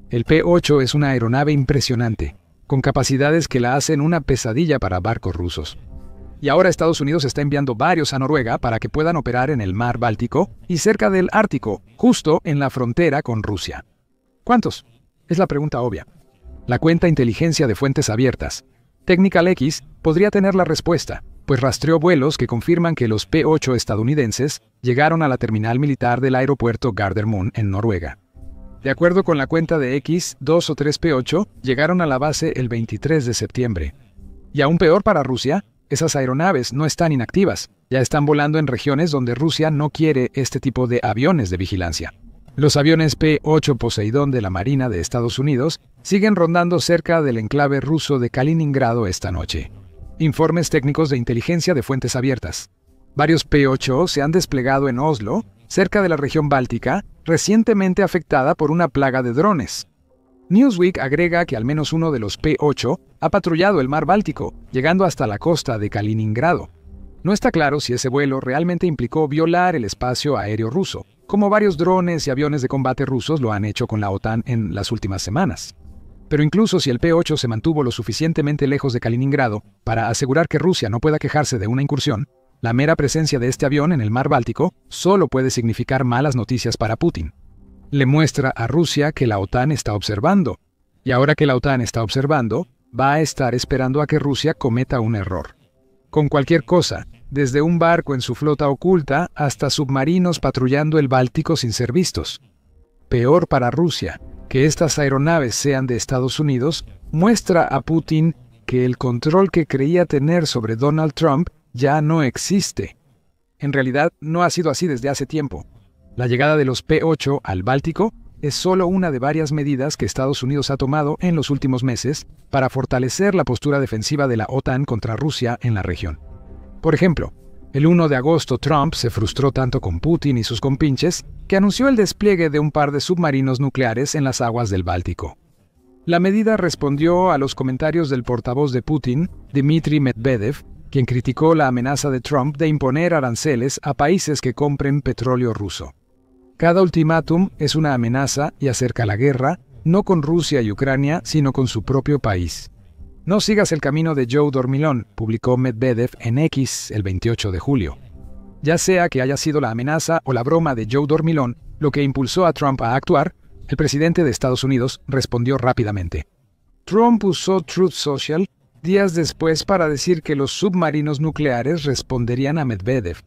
El P-8 es una aeronave impresionante, con capacidades que la hacen una pesadilla para barcos rusos. Y ahora Estados Unidos está enviando varios a Noruega para que puedan operar en el mar Báltico y cerca del Ártico, justo en la frontera con Rusia. ¿Cuántos? Es la pregunta obvia. La cuenta Inteligencia de Fuentes Abiertas, Technical X, podría tener la respuesta, pues rastreó vuelos que confirman que los P-8 estadounidenses llegaron a la terminal militar del aeropuerto Gardermoen en Noruega. De acuerdo con la cuenta de X, 2 o 3 P-8 llegaron a la base el 23 de septiembre. Y aún peor para Rusia, esas aeronaves no están inactivas, ya están volando en regiones donde Rusia no quiere este tipo de aviones de vigilancia. Los aviones P-8 Poseidón de la Marina de Estados Unidos siguen rondando cerca del enclave ruso de Kaliningrado esta noche. Informes técnicos de inteligencia de fuentes abiertas. Varios P-8 se han desplegado en Oslo, cerca de la región báltica, recientemente afectada por una plaga de drones. Newsweek agrega que al menos uno de los P-8 ha patrullado el mar Báltico, llegando hasta la costa de Kaliningrado. No está claro si ese vuelo realmente implicó violar el espacio aéreo ruso, como varios drones y aviones de combate rusos lo han hecho con la OTAN en las últimas semanas. Pero incluso si el P-8 se mantuvo lo suficientemente lejos de Kaliningrado para asegurar que Rusia no pueda quejarse de una incursión, la mera presencia de este avión en el mar Báltico solo puede significar malas noticias para Putin. Le muestra a Rusia que la OTAN está observando, y ahora que la OTAN está observando, va a estar esperando a que Rusia cometa un error. Con cualquier cosa, desde un barco en su flota oculta hasta submarinos patrullando el Báltico sin ser vistos. Peor para Rusia, que estas aeronaves sean de Estados Unidos, muestra a Putin que el control que creía tener sobre Donald Trump ya no existe. En realidad, no ha sido así desde hace tiempo. La llegada de los P-8 al Báltico es solo una de varias medidas que Estados Unidos ha tomado en los últimos meses para fortalecer la postura defensiva de la OTAN contra Rusia en la región. Por ejemplo, el 1 de agosto Trump se frustró tanto con Putin y sus compinches que anunció el despliegue de un par de submarinos nucleares en las aguas del Báltico. La medida respondió a los comentarios del portavoz de Putin, Dmitry Medvedev, quien criticó la amenaza de Trump de imponer aranceles a países que compren petróleo ruso. Cada ultimátum es una amenaza y acerca la guerra, no con Rusia y Ucrania, sino con su propio país. No sigas el camino de Joe Dormilón, publicó Medvedev en X el 28 de julio. Ya sea que haya sido la amenaza o la broma de Joe Dormilón lo que impulsó a Trump a actuar, el presidente de Estados Unidos respondió rápidamente. Trump usó Truth Social días después para decir que los submarinos nucleares responderían a Medvedev.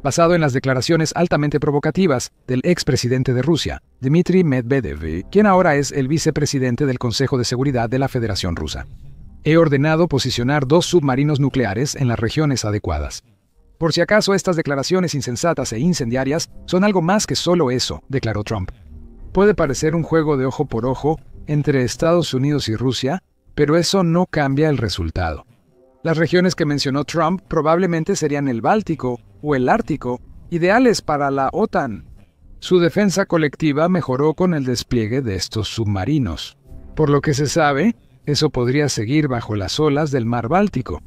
Basado en las declaraciones altamente provocativas del expresidente de Rusia, Dmitry Medvedev, quien ahora es el vicepresidente del Consejo de Seguridad de la Federación Rusa. He ordenado posicionar 2 submarinos nucleares en las regiones adecuadas. Por si acaso estas declaraciones insensatas e incendiarias son algo más que solo eso, declaró Trump. Puede parecer un juego de ojo por ojo entre Estados Unidos y Rusia, pero eso no cambia el resultado. Las regiones que mencionó Trump probablemente serían el Báltico o el Ártico, ideales para la OTAN. Su defensa colectiva mejoró con el despliegue de estos submarinos. Por lo que se sabe, eso podría seguir bajo las olas del mar Báltico.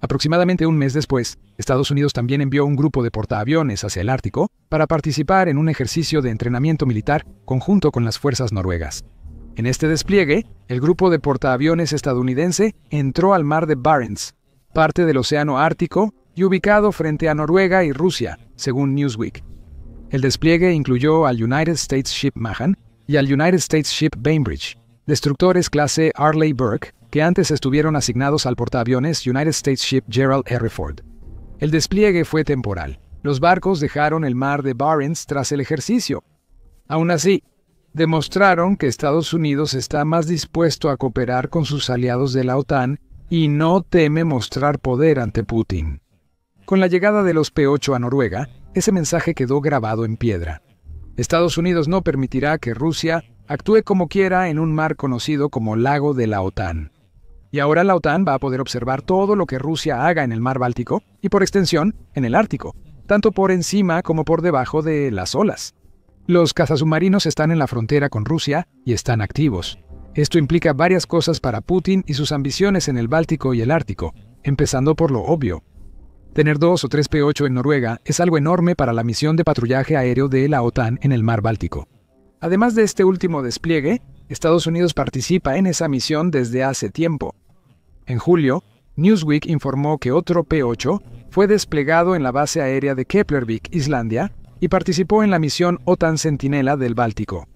Aproximadamente un mes después, Estados Unidos también envió un grupo de portaaviones hacia el Ártico para participar en un ejercicio de entrenamiento militar conjunto con las fuerzas noruegas. En este despliegue, el grupo de portaaviones estadounidense entró al mar de Barents, parte del océano Ártico y ubicado frente a Noruega y Rusia, según Newsweek. El despliegue incluyó al United States Ship Mahan y al United States Ship Bainbridge, destructores clase Arleigh Burke, que antes estuvieron asignados al portaaviones United States Ship Gerald R. Ford. El despliegue fue temporal. Los barcos dejaron el mar de Barents tras el ejercicio. Aún así, demostraron que Estados Unidos está más dispuesto a cooperar con sus aliados de la OTAN y no teme mostrar poder ante Putin. Con la llegada de los P-8 a Noruega, ese mensaje quedó grabado en piedra. Estados Unidos no permitirá que Rusia actúe como quiera en un mar conocido como Lago de la OTAN. Y ahora la OTAN va a poder observar todo lo que Rusia haga en el mar Báltico y, por extensión, en el Ártico, tanto por encima como por debajo de las olas. Los cazasubmarinos están en la frontera con Rusia y están activos. Esto implica varias cosas para Putin y sus ambiciones en el Báltico y el Ártico, empezando por lo obvio. Tener 2 o 3 P-8 en Noruega es algo enorme para la misión de patrullaje aéreo de la OTAN en el mar Báltico. Además de este último despliegue, Estados Unidos participa en esa misión desde hace tiempo. En julio, Newsweek informó que otro P-8 fue desplegado en la base aérea de Keflavik, Islandia, y participó en la misión OTAN Centinela del Báltico.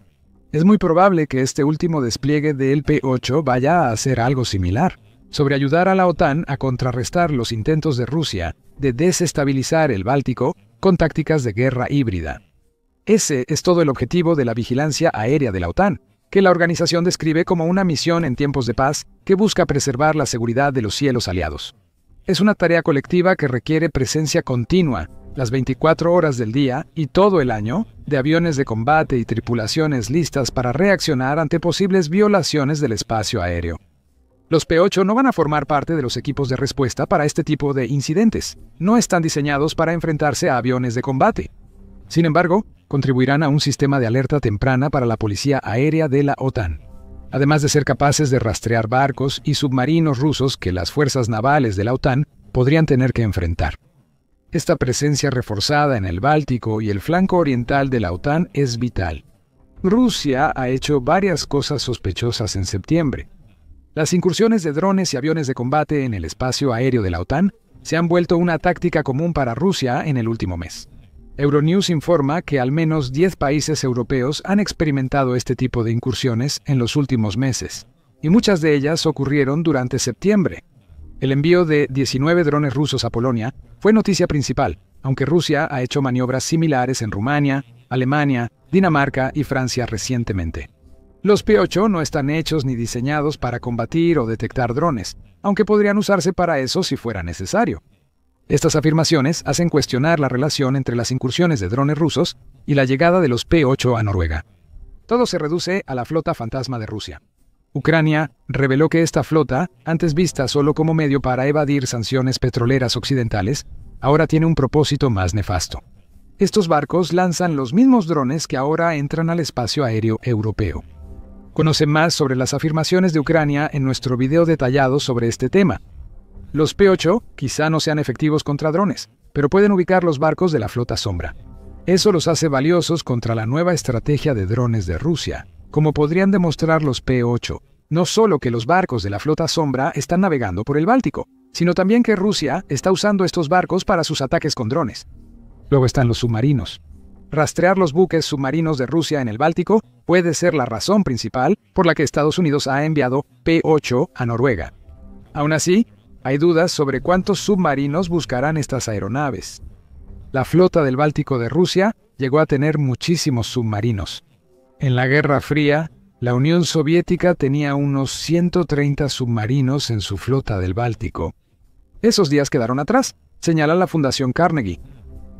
Es muy probable que este último despliegue del P-8 vaya a hacer algo similar, sobre ayudar a la OTAN a contrarrestar los intentos de Rusia de desestabilizar el Báltico con tácticas de guerra híbrida. Ese es todo el objetivo de la vigilancia aérea de la OTAN, que la organización describe como una misión en tiempos de paz que busca preservar la seguridad de los cielos aliados. Es una tarea colectiva que requiere presencia continua, las 24 horas del día y todo el año, de aviones de combate y tripulaciones listas para reaccionar ante posibles violaciones del espacio aéreo. Los P-8 no van a formar parte de los equipos de respuesta para este tipo de incidentes. No están diseñados para enfrentarse a aviones de combate. Sin embargo, contribuirán a un sistema de alerta temprana para la policía aérea de la OTAN, además de ser capaces de rastrear barcos y submarinos rusos que las fuerzas navales de la OTAN podrían tener que enfrentar. Esta presencia reforzada en el Báltico y el flanco oriental de la OTAN es vital. Rusia ha hecho varias cosas sospechosas en septiembre. Las incursiones de drones y aviones de combate en el espacio aéreo de la OTAN se han vuelto una táctica común para Rusia en el último mes. Euronews informa que al menos 10 países europeos han experimentado este tipo de incursiones en los últimos meses, y muchas de ellas ocurrieron durante septiembre. El envío de 19 drones rusos a Polonia fue noticia principal, aunque Rusia ha hecho maniobras similares en Rumania, Alemania, Dinamarca y Francia recientemente. Los P-8 no están hechos ni diseñados para combatir o detectar drones, aunque podrían usarse para eso si fuera necesario. Estas afirmaciones hacen cuestionar la relación entre las incursiones de drones rusos y la llegada de los P-8 a Noruega. Todo se reduce a la flota fantasma de Rusia. Ucrania reveló que esta flota, antes vista solo como medio para evadir sanciones petroleras occidentales, ahora tiene un propósito más nefasto. Estos barcos lanzan los mismos drones que ahora entran al espacio aéreo europeo. Conoce más sobre las afirmaciones de Ucrania en nuestro video detallado sobre este tema. Los P-8 quizá no sean efectivos contra drones, pero pueden ubicar los barcos de la flota sombra. Eso los hace valiosos contra la nueva estrategia de drones de Rusia, como podrían demostrar los P-8. No solo que los barcos de la flota sombra están navegando por el Báltico, sino también que Rusia está usando estos barcos para sus ataques con drones. Luego están los submarinos. Rastrear los buques submarinos de Rusia en el Báltico puede ser la razón principal por la que Estados Unidos ha enviado P-8 a Noruega. Aún así, hay dudas sobre cuántos submarinos buscarán estas aeronaves. La flota del Báltico de Rusia llegó a tener muchísimos submarinos. En la Guerra Fría, la Unión Soviética tenía unos 130 submarinos en su flota del Báltico. Esos días quedaron atrás, señala la Fundación Carnegie.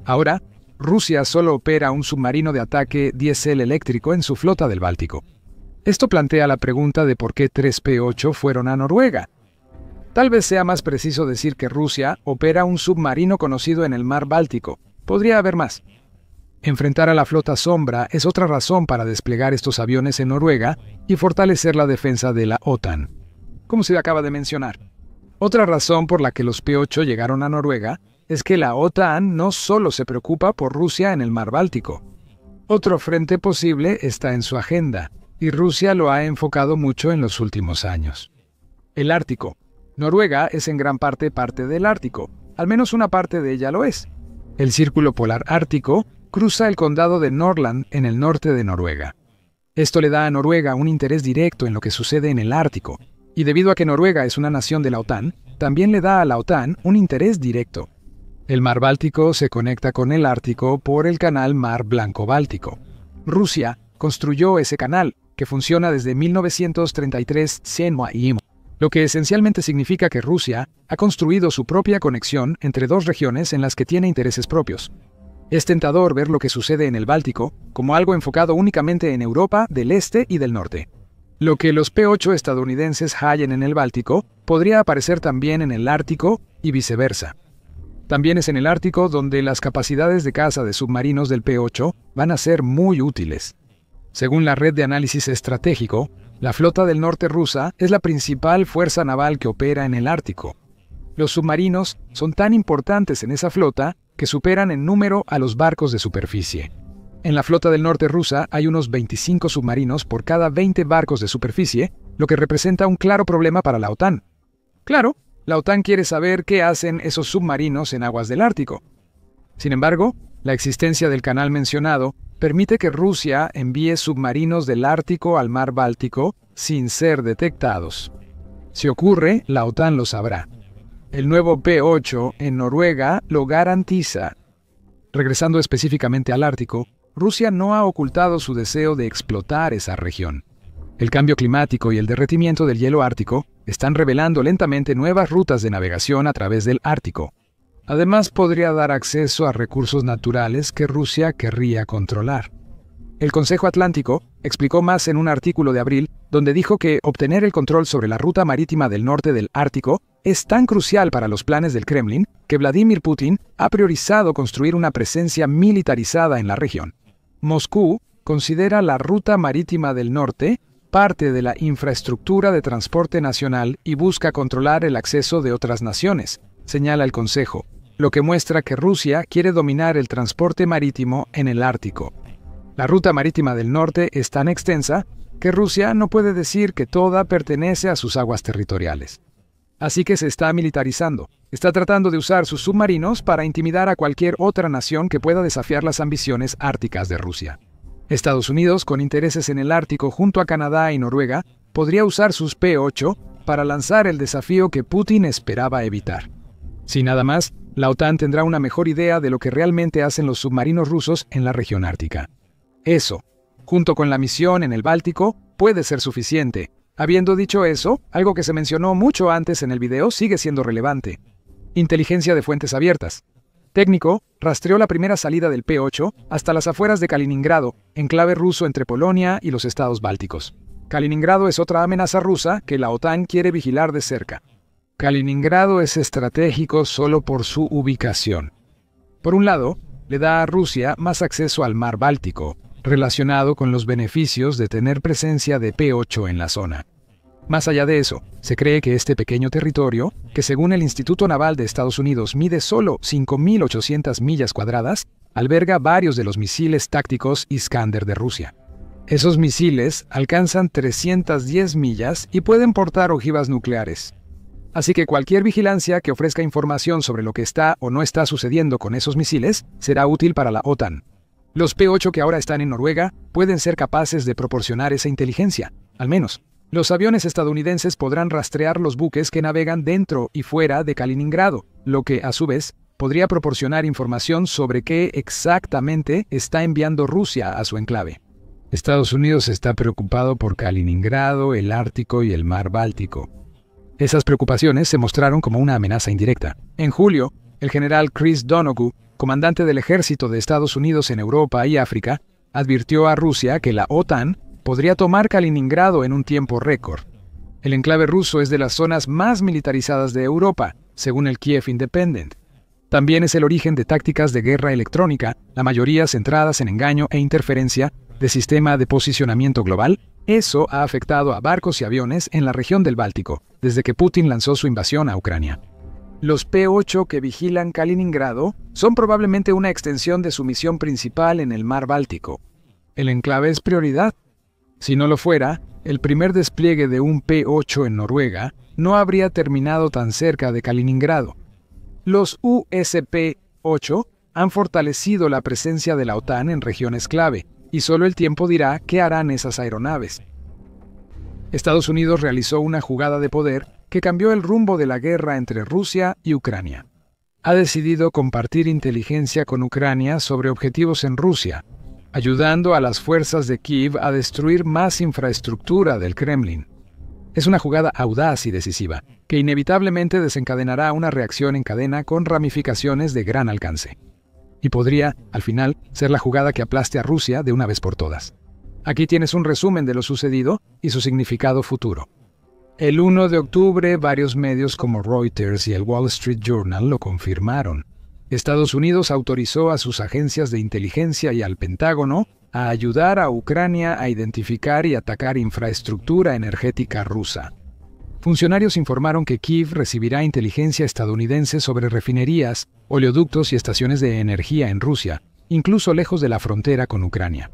Ahora, Rusia solo opera un submarino de ataque diésel eléctrico en su flota del Báltico. Esto plantea la pregunta de por qué 3 P-8 fueron a Noruega. Tal vez sea más preciso decir que Rusia opera un submarino conocido en el mar Báltico. Podría haber más. Enfrentar a la flota sombra es otra razón para desplegar estos aviones en Noruega y fortalecer la defensa de la OTAN, como se acaba de mencionar. Otra razón por la que los P-8 llegaron a Noruega es que la OTAN no solo se preocupa por Rusia en el mar Báltico. Otro frente posible está en su agenda, y Rusia lo ha enfocado mucho en los últimos años. El Ártico. Noruega es en gran parte del Ártico, al menos una parte de ella lo es. El Círculo Polar Ártico cruza el condado de Nordland en el norte de Noruega. Esto le da a Noruega un interés directo en lo que sucede en el Ártico, y debido a que Noruega es una nación de la OTAN, también le da a la OTAN un interés directo. El mar Báltico se conecta con el Ártico por el canal Mar Blanco-Báltico. Rusia construyó ese canal, que funciona desde 1933 lo que esencialmente significa que Rusia ha construido su propia conexión entre dos regiones en las que tiene intereses propios. Es tentador ver lo que sucede en el Báltico como algo enfocado únicamente en Europa del Este y del Norte. Lo que los P-8 estadounidenses hallen en el Báltico podría aparecer también en el Ártico y viceversa. También es en el Ártico donde las capacidades de caza de submarinos del P-8 van a ser muy útiles. Según la Red de Análisis Estratégico, la flota del norte rusa es la principal fuerza naval que opera en el Ártico. Los submarinos son tan importantes en esa flota que superan en número a los barcos de superficie. En la flota del norte rusa hay unos 25 submarinos por cada 20 barcos de superficie, lo que representa un claro problema para la OTAN. Claro, la OTAN quiere saber qué hacen esos submarinos en aguas del Ártico. Sin embargo, la existencia del canal mencionado permite que Rusia envíe submarinos del Ártico al mar Báltico sin ser detectados. Si ocurre, la OTAN lo sabrá. El nuevo P-8 en Noruega lo garantiza. Regresando específicamente al Ártico, Rusia no ha ocultado su deseo de explotar esa región. El cambio climático y el derretimiento del hielo ártico están revelando lentamente nuevas rutas de navegación a través del Ártico. Además, podría dar acceso a recursos naturales que Rusia querría controlar. El Consejo Atlántico explicó más en un artículo de abril, donde dijo que obtener el control sobre la ruta marítima del norte del Ártico es tan crucial para los planes del Kremlin que Vladimir Putin ha priorizado construir una presencia militarizada en la región. Moscú considera la ruta marítima del norte parte de la infraestructura de transporte nacional y busca controlar el acceso de otras naciones, señala el Consejo, lo que muestra que Rusia quiere dominar el transporte marítimo en el Ártico. La ruta marítima del norte es tan extensa que Rusia no puede decir que toda pertenece a sus aguas territoriales. Así que se está militarizando. Está tratando de usar sus submarinos para intimidar a cualquier otra nación que pueda desafiar las ambiciones árticas de Rusia. Estados Unidos, con intereses en el Ártico junto a Canadá y Noruega, podría usar sus P-8 para lanzar el desafío que Putin esperaba evitar. Si nada más, la OTAN tendrá una mejor idea de lo que realmente hacen los submarinos rusos en la región ártica. Eso, junto con la misión en el Báltico, puede ser suficiente. Habiendo dicho eso, algo que se mencionó mucho antes en el video sigue siendo relevante. Inteligencia de fuentes abiertas. Técnico rastreó la primera salida del P-8 hasta las afueras de Kaliningrado, enclave ruso entre Polonia y los estados bálticos. Kaliningrado es otra amenaza rusa que la OTAN quiere vigilar de cerca. Kaliningrado es estratégico solo por su ubicación. Por un lado, le da a Rusia más acceso al mar Báltico, relacionado con los beneficios de tener presencia de P-8 en la zona. Más allá de eso, se cree que este pequeño territorio, que según el Instituto Naval de Estados Unidos mide solo 5.800 millas cuadradas, alberga varios de los misiles tácticos Iskander de Rusia. Esos misiles alcanzan 310 millas y pueden portar ojivas nucleares. Así que cualquier vigilancia que ofrezca información sobre lo que está o no está sucediendo con esos misiles será útil para la OTAN. Los P-8 que ahora están en Noruega pueden ser capaces de proporcionar esa inteligencia, al menos. Los aviones estadounidenses podrán rastrear los buques que navegan dentro y fuera de Kaliningrado, lo que, a su vez, podría proporcionar información sobre qué exactamente está enviando Rusia a su enclave. Estados Unidos está preocupado por Kaliningrado, el Ártico y el mar Báltico. Esas preocupaciones se mostraron como una amenaza indirecta. En julio, el general Chris Donoghue, comandante del ejército de Estados Unidos en Europa y África, advirtió a Rusia que la OTAN podría tomar Kaliningrado en un tiempo récord. El enclave ruso es de las zonas más militarizadas de Europa, según el Kiev Independent. También es el origen de tácticas de guerra electrónica, la mayoría centradas en engaño e interferencia, de sistema de posicionamiento global. Eso ha afectado a barcos y aviones en la región del Báltico, desde que Putin lanzó su invasión a Ucrania. Los P-8 que vigilan Kaliningrado son probablemente una extensión de su misión principal en el mar Báltico. El enclave es prioridad. Si no lo fuera, el primer despliegue de un P-8 en Noruega no habría terminado tan cerca de Kaliningrado. Los USP-8 han fortalecido la presencia de la OTAN en regiones clave, y solo el tiempo dirá qué harán esas aeronaves. Estados Unidos realizó una jugada de poder que cambió el rumbo de la guerra entre Rusia y Ucrania. Ha decidido compartir inteligencia con Ucrania sobre objetivos en Rusia, ayudando a las fuerzas de Kiev a destruir más infraestructura del Kremlin. Es una jugada audaz y decisiva, que inevitablemente desencadenará una reacción en cadena con ramificaciones de gran alcance. y podría, al final, ser la jugada que aplaste a Rusia de una vez por todas. Aquí tienes un resumen de lo sucedido y su significado futuro. El 1 de octubre, varios medios como Reuters y el Wall Street Journal lo confirmaron. Estados Unidos autorizó a sus agencias de inteligencia y al Pentágono a ayudar a Ucrania a identificar y atacar infraestructura energética rusa. Funcionarios informaron que Kiev recibirá inteligencia estadounidense sobre refinerías, oleoductos y estaciones de energía en Rusia, incluso lejos de la frontera con Ucrania.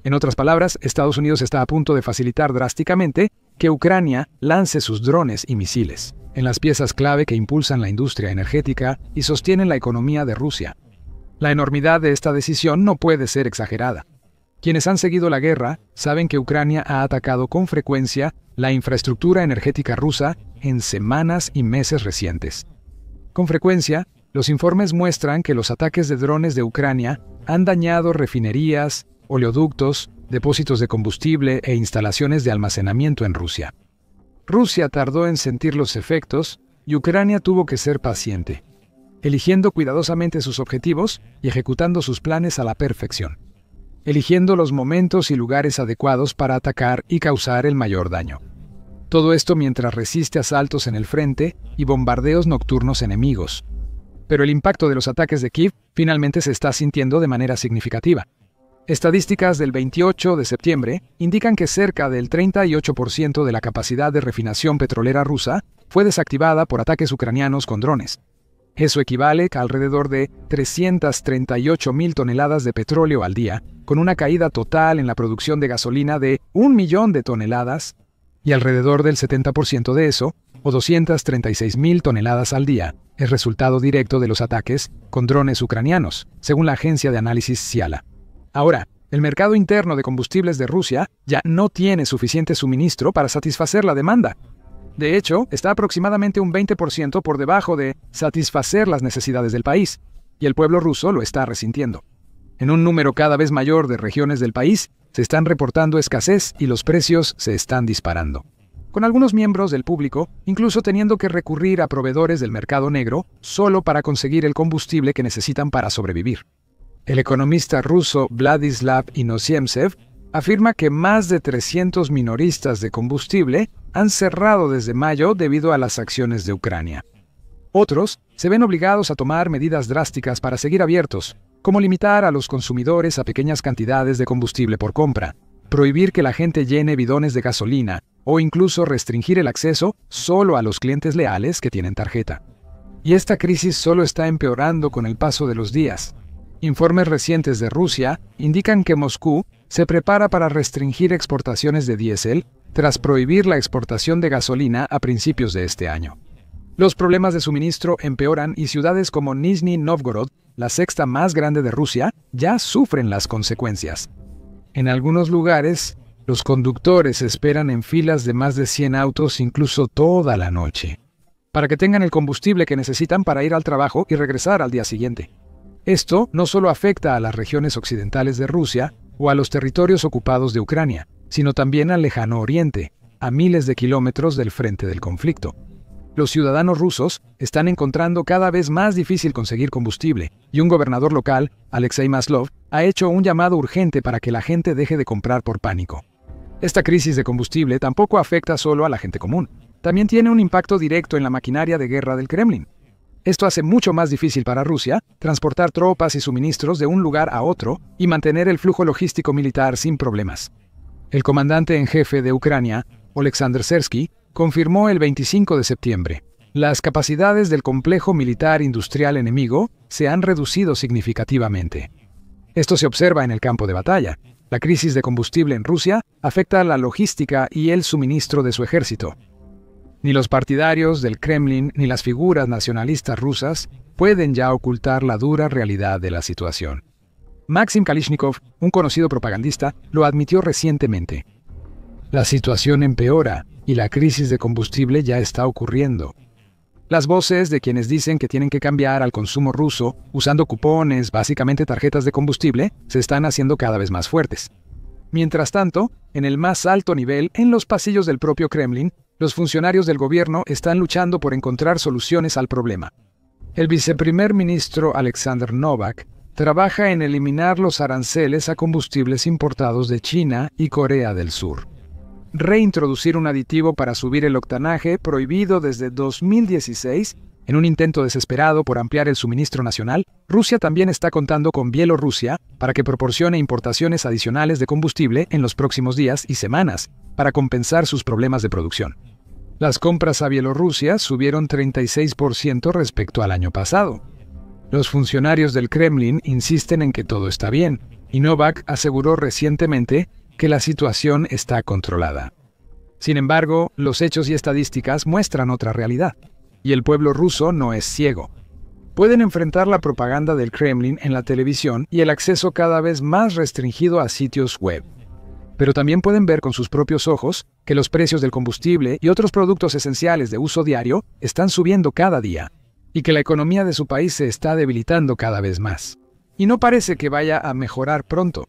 En otras palabras, Estados Unidos está a punto de facilitar drásticamente que Ucrania lance sus drones y misiles en las piezas clave que impulsan la industria energética y sostienen la economía de Rusia. La enormidad de esta decisión no puede ser exagerada. Quienes han seguido la guerra saben que Ucrania ha atacado con frecuencia la infraestructura energética rusa en semanas y meses recientes. Con frecuencia, los informes muestran que los ataques de drones de Ucrania han dañado refinerías, oleoductos, depósitos de combustible e instalaciones de almacenamiento en Rusia. Rusia tardó en sentir los efectos y Ucrania tuvo que ser paciente, eligiendo cuidadosamente sus objetivos y ejecutando sus planes a la perfección, eligiendo los momentos y lugares adecuados para atacar y causar el mayor daño. Todo esto mientras resiste asaltos en el frente y bombardeos nocturnos enemigos. Pero el impacto de los ataques de Kiev finalmente se está sintiendo de manera significativa. Estadísticas del 28 de septiembre indican que cerca del 38% de la capacidad de refinación petrolera rusa fue desactivada por ataques ucranianos con drones. Eso equivale a alrededor de 338.000 toneladas de petróleo al día, con una caída total en la producción de gasolina de 1 millón de toneladas, y alrededor del 70% de eso, o 236.000 toneladas al día, es resultado directo de los ataques con drones ucranianos, según la agencia de análisis Ciala. Ahora, el mercado interno de combustibles de Rusia ya no tiene suficiente suministro para satisfacer la demanda. De hecho, está aproximadamente un 20% por debajo de satisfacer las necesidades del país, y el pueblo ruso lo está resintiendo. En un número cada vez mayor de regiones del país, se están reportando escasez y los precios se están disparando, con algunos miembros del público incluso teniendo que recurrir a proveedores del mercado negro solo para conseguir el combustible que necesitan para sobrevivir. El economista ruso Vladislav Inozemtsev afirma que más de 300 minoristas de combustible han cerrado desde mayo debido a las acciones de Ucrania. Otros se ven obligados a tomar medidas drásticas para seguir abiertos, como limitar a los consumidores a pequeñas cantidades de combustible por compra, prohibir que la gente llene bidones de gasolina o incluso restringir el acceso solo a los clientes leales que tienen tarjeta. Y esta crisis solo está empeorando con el paso de los días. Informes recientes de Rusia indican que Moscú se prepara para restringir exportaciones de diésel tras prohibir la exportación de gasolina a principios de este año. Los problemas de suministro empeoran y ciudades como Nizhny Novgorod, la sexta más grande de Rusia, ya sufren las consecuencias. En algunos lugares, los conductores esperan en filas de más de 100 autos incluso toda la noche, para que tengan el combustible que necesitan para ir al trabajo y regresar al día siguiente. Esto no solo afecta a las regiones occidentales de Rusia o a los territorios ocupados de Ucrania, sino también al lejano oriente, a miles de kilómetros del frente del conflicto. Los ciudadanos rusos están encontrando cada vez más difícil conseguir combustible, y un gobernador local, Alexei Maslov, ha hecho un llamado urgente para que la gente deje de comprar por pánico. Esta crisis de combustible tampoco afecta solo a la gente común. También tiene un impacto directo en la maquinaria de guerra del Kremlin. Esto hace mucho más difícil para Rusia transportar tropas y suministros de un lugar a otro y mantener el flujo logístico militar sin problemas. El comandante en jefe de Ucrania, Oleksandr Sersky, confirmó el 25 de septiembre: las capacidades del complejo militar industrial enemigo se han reducido significativamente. Esto se observa en el campo de batalla. La crisis de combustible en Rusia afecta a la logística y el suministro de su ejército. Ni los partidarios del Kremlin ni las figuras nacionalistas rusas pueden ya ocultar la dura realidad de la situación. Maxim Kalishnikov, un conocido propagandista, lo admitió recientemente. La situación empeora y la crisis de combustible ya está ocurriendo. Las voces de quienes dicen que tienen que cambiar al consumo ruso usando cupones, básicamente tarjetas de combustible, se están haciendo cada vez más fuertes. Mientras tanto, en el más alto nivel, en los pasillos del propio Kremlin, los funcionarios del gobierno están luchando por encontrar soluciones al problema. El viceprimer ministro Alexander Novak trabaja en eliminar los aranceles a combustibles importados de China y Corea del Sur. Reintroducir un aditivo para subir el octanaje prohibido desde 2016. En un intento desesperado por ampliar el suministro nacional, Rusia también está contando con Bielorrusia para que proporcione importaciones adicionales de combustible en los próximos días y semanas, para compensar sus problemas de producción. Las compras a Bielorrusia subieron 36% respecto al año pasado. Los funcionarios del Kremlin insisten en que todo está bien, y Novak aseguró recientemente que la situación está controlada. Sin embargo, los hechos y estadísticas muestran otra realidad. Y el pueblo ruso no es ciego. Pueden enfrentar la propaganda del Kremlin en la televisión y el acceso cada vez más restringido a sitios web. Pero también pueden ver con sus propios ojos que los precios del combustible y otros productos esenciales de uso diario están subiendo cada día, y que la economía de su país se está debilitando cada vez más. Y no parece que vaya a mejorar pronto.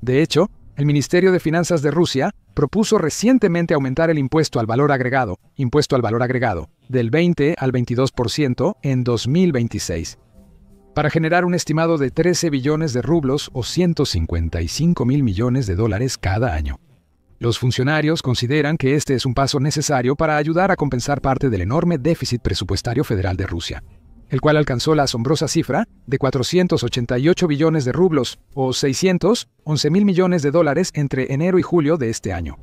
De hecho, el Ministerio de Finanzas de Rusia propuso recientemente aumentar el impuesto al valor agregado, del 20 al 22% en 2026, para generar un estimado de 13 billones de rublos o 155.000 millones de dólares cada año. Los funcionarios consideran que este es un paso necesario para ayudar a compensar parte del enorme déficit presupuestario federal de Rusia, el cual alcanzó la asombrosa cifra de 488 billones de rublos o 611.000 millones de dólares entre enero y julio de este año.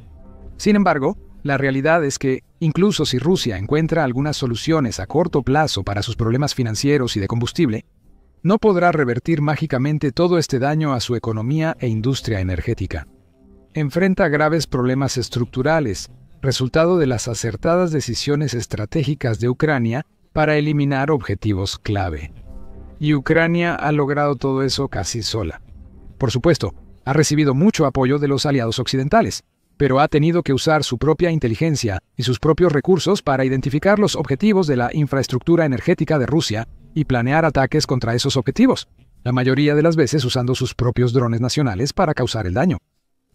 Sin embargo, la realidad es que, incluso si Rusia encuentra algunas soluciones a corto plazo para sus problemas financieros y de combustible, no podrá revertir mágicamente todo este daño a su economía e industria energética. Enfrenta graves problemas estructurales, resultado de las acertadas decisiones estratégicas de Ucrania para eliminar objetivos clave. Y Ucrania ha logrado todo eso casi sola. Por supuesto, ha recibido mucho apoyo de los aliados occidentales, pero ha tenido que usar su propia inteligencia y sus propios recursos para identificar los objetivos de la infraestructura energética de Rusia y planear ataques contra esos objetivos, la mayoría de las veces usando sus propios drones nacionales para causar el daño.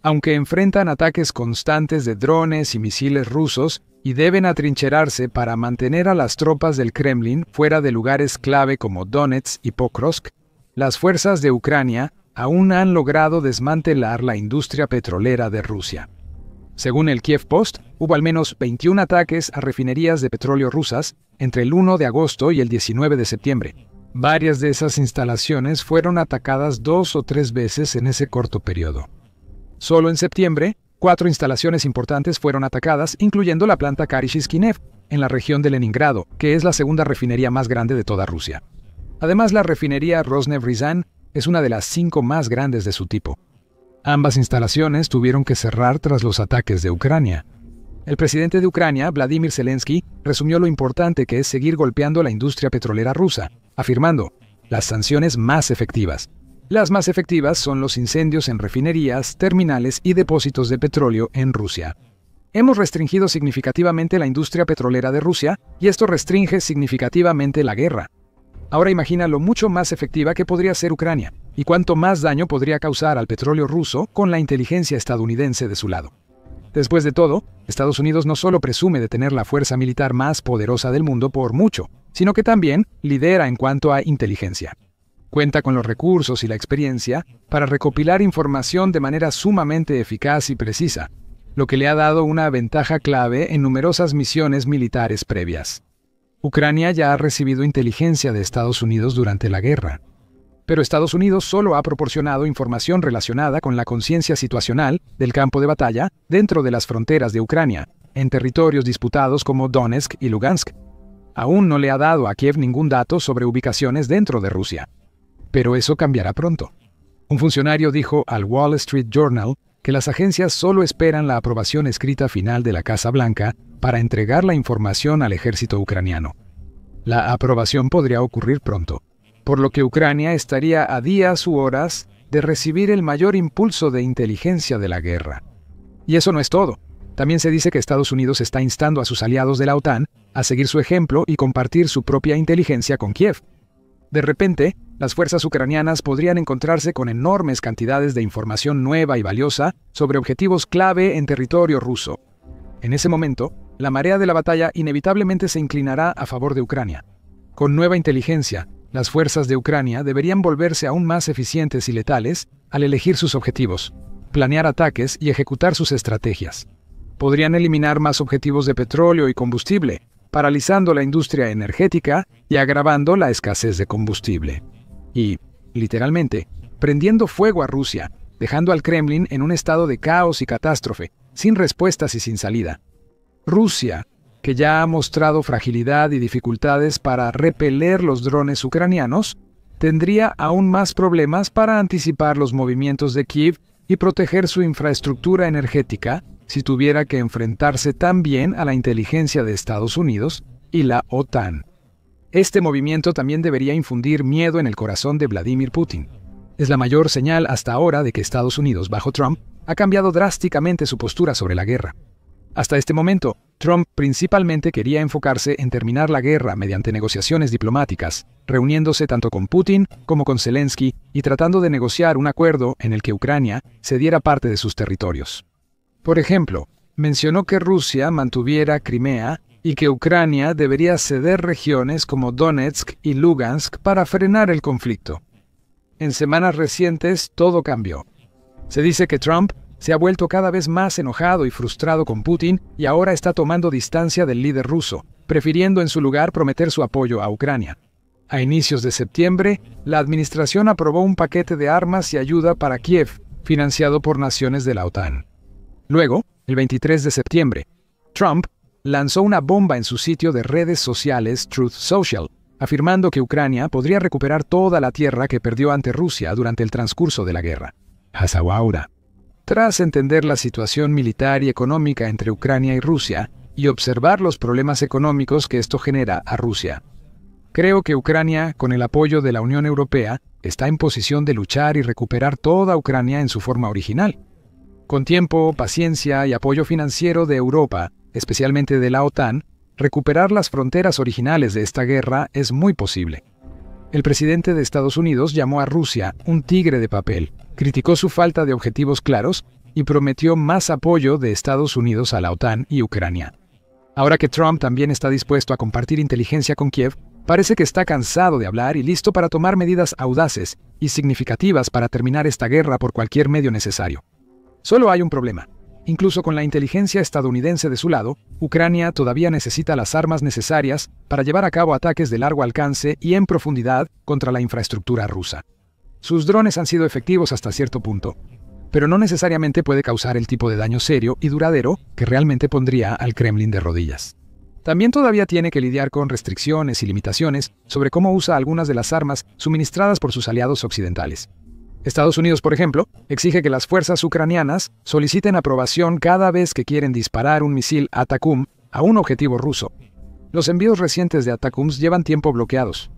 Aunque enfrentan ataques constantes de drones y misiles rusos y deben atrincherarse para mantener a las tropas del Kremlin fuera de lugares clave como Donetsk y Pokrovsk, las fuerzas de Ucrania aún han logrado desmantelar la industria petrolera de Rusia. Según el Kiev Post, hubo al menos 21 ataques a refinerías de petróleo rusas entre el 1 de agosto y el 19 de septiembre. Varias de esas instalaciones fueron atacadas 2 o 3 veces en ese corto periodo. Solo en septiembre, 4 instalaciones importantes fueron atacadas, incluyendo la planta Karyskynev, en la región de Leningrado, que es la segunda refinería más grande de toda Rusia. Además, la refinería Rosneft-Ryazan es una de las 5 más grandes de su tipo. Ambas instalaciones tuvieron que cerrar tras los ataques de Ucrania. El presidente de Ucrania, Vladimir Zelensky, resumió lo importante que es seguir golpeando la industria petrolera rusa, afirmando, las sanciones más efectivas. Las más efectivas son los incendios en refinerías, terminales y depósitos de petróleo en Rusia. Hemos restringido significativamente la industria petrolera de Rusia y esto restringe significativamente la guerra. Ahora imagina lo mucho más efectiva que podría ser Ucrania y cuánto más daño podría causar al petróleo ruso con la inteligencia estadounidense de su lado. Después de todo, Estados Unidos no solo presume de tener la fuerza militar más poderosa del mundo por mucho, sino que también lidera en cuanto a inteligencia. Cuenta con los recursos y la experiencia para recopilar información de manera sumamente eficaz y precisa, lo que le ha dado una ventaja clave en numerosas misiones militares previas. Ucrania ya ha recibido inteligencia de Estados Unidos durante la guerra, pero Estados Unidos solo ha proporcionado información relacionada con la conciencia situacional del campo de batalla dentro de las fronteras de Ucrania, en territorios disputados como Donetsk y Lugansk. Aún no le ha dado a Kiev ningún dato sobre ubicaciones dentro de Rusia. Pero eso cambiará pronto. Un funcionario dijo al Wall Street Journal que las agencias solo esperan la aprobación escrita final de la Casa Blanca para entregar la información al ejército ucraniano. La aprobación podría ocurrir pronto, por lo que Ucrania estaría a días u horas de recibir el mayor impulso de inteligencia de la guerra. Y eso no es todo. También se dice que Estados Unidos está instando a sus aliados de la OTAN a seguir su ejemplo y compartir su propia inteligencia con Kiev. De repente, las fuerzas ucranianas podrían encontrarse con enormes cantidades de información nueva y valiosa sobre objetivos clave en territorio ruso. En ese momento, la marea de la batalla inevitablemente se inclinará a favor de Ucrania. Con nueva inteligencia, las fuerzas de Ucrania deberían volverse aún más eficientes y letales al elegir sus objetivos, planear ataques y ejecutar sus estrategias. Podrían eliminar más objetivos de petróleo y combustible, paralizando la industria energética y agravando la escasez de combustible. Y, literalmente, prendiendo fuego a Rusia, dejando al Kremlin en un estado de caos y catástrofe, sin respuestas y sin salida. Rusia, que ya ha mostrado fragilidad y dificultades para repeler los drones ucranianos, tendría aún más problemas para anticipar los movimientos de Kiev y proteger su infraestructura energética si tuviera que enfrentarse también a la inteligencia de Estados Unidos y la OTAN. Este movimiento también debería infundir miedo en el corazón de Vladimir Putin. Es la mayor señal hasta ahora de que Estados Unidos, bajo Trump, ha cambiado drásticamente su postura sobre la guerra. Hasta este momento, Trump principalmente quería enfocarse en terminar la guerra mediante negociaciones diplomáticas, reuniéndose tanto con Putin como con Zelensky y tratando de negociar un acuerdo en el que Ucrania cediera parte de sus territorios. Por ejemplo, mencionó que Rusia mantuviera Crimea y que Ucrania debería ceder regiones como Donetsk y Lugansk para frenar el conflicto. En semanas recientes, todo cambió. Se dice que Trump se ha vuelto cada vez más enojado y frustrado con Putin y ahora está tomando distancia del líder ruso, prefiriendo en su lugar prometer su apoyo a Ucrania. A inicios de septiembre, la administración aprobó un paquete de armas y ayuda para Kiev, financiado por naciones de la OTAN. Luego, el 23 de septiembre, Trump lanzó una bomba en su sitio de redes sociales Truth Social, afirmando que Ucrania podría recuperar toda la tierra que perdió ante Rusia durante el transcurso de la guerra. Hazawaura. Tras entender la situación militar y económica entre Ucrania y Rusia y observar los problemas económicos que esto genera a Rusia, creo que Ucrania, con el apoyo de la Unión Europea, está en posición de luchar y recuperar toda Ucrania en su forma original. Con tiempo, paciencia y apoyo financiero de Europa, especialmente de la OTAN, recuperar las fronteras originales de esta guerra es muy posible. El presidente de Estados Unidos llamó a Rusia un tigre de papel, criticó su falta de objetivos claros y prometió más apoyo de Estados Unidos a la OTAN y Ucrania. Ahora que Trump también está dispuesto a compartir inteligencia con Kiev, parece que está cansado de hablar y listo para tomar medidas audaces y significativas para terminar esta guerra por cualquier medio necesario. Solo hay un problema. Incluso con la inteligencia estadounidense de su lado, Ucrania todavía necesita las armas necesarias para llevar a cabo ataques de largo alcance y en profundidad contra la infraestructura rusa. Sus drones han sido efectivos hasta cierto punto, pero no necesariamente puede causar el tipo de daño serio y duradero que realmente pondría al Kremlin de rodillas. También todavía tiene que lidiar con restricciones y limitaciones sobre cómo usa algunas de las armas suministradas por sus aliados occidentales. Estados Unidos, por ejemplo, exige que las fuerzas ucranianas soliciten aprobación cada vez que quieren disparar un misil ATACMS a un objetivo ruso. Los envíos recientes de ATACMS llevan tiempo bloqueados.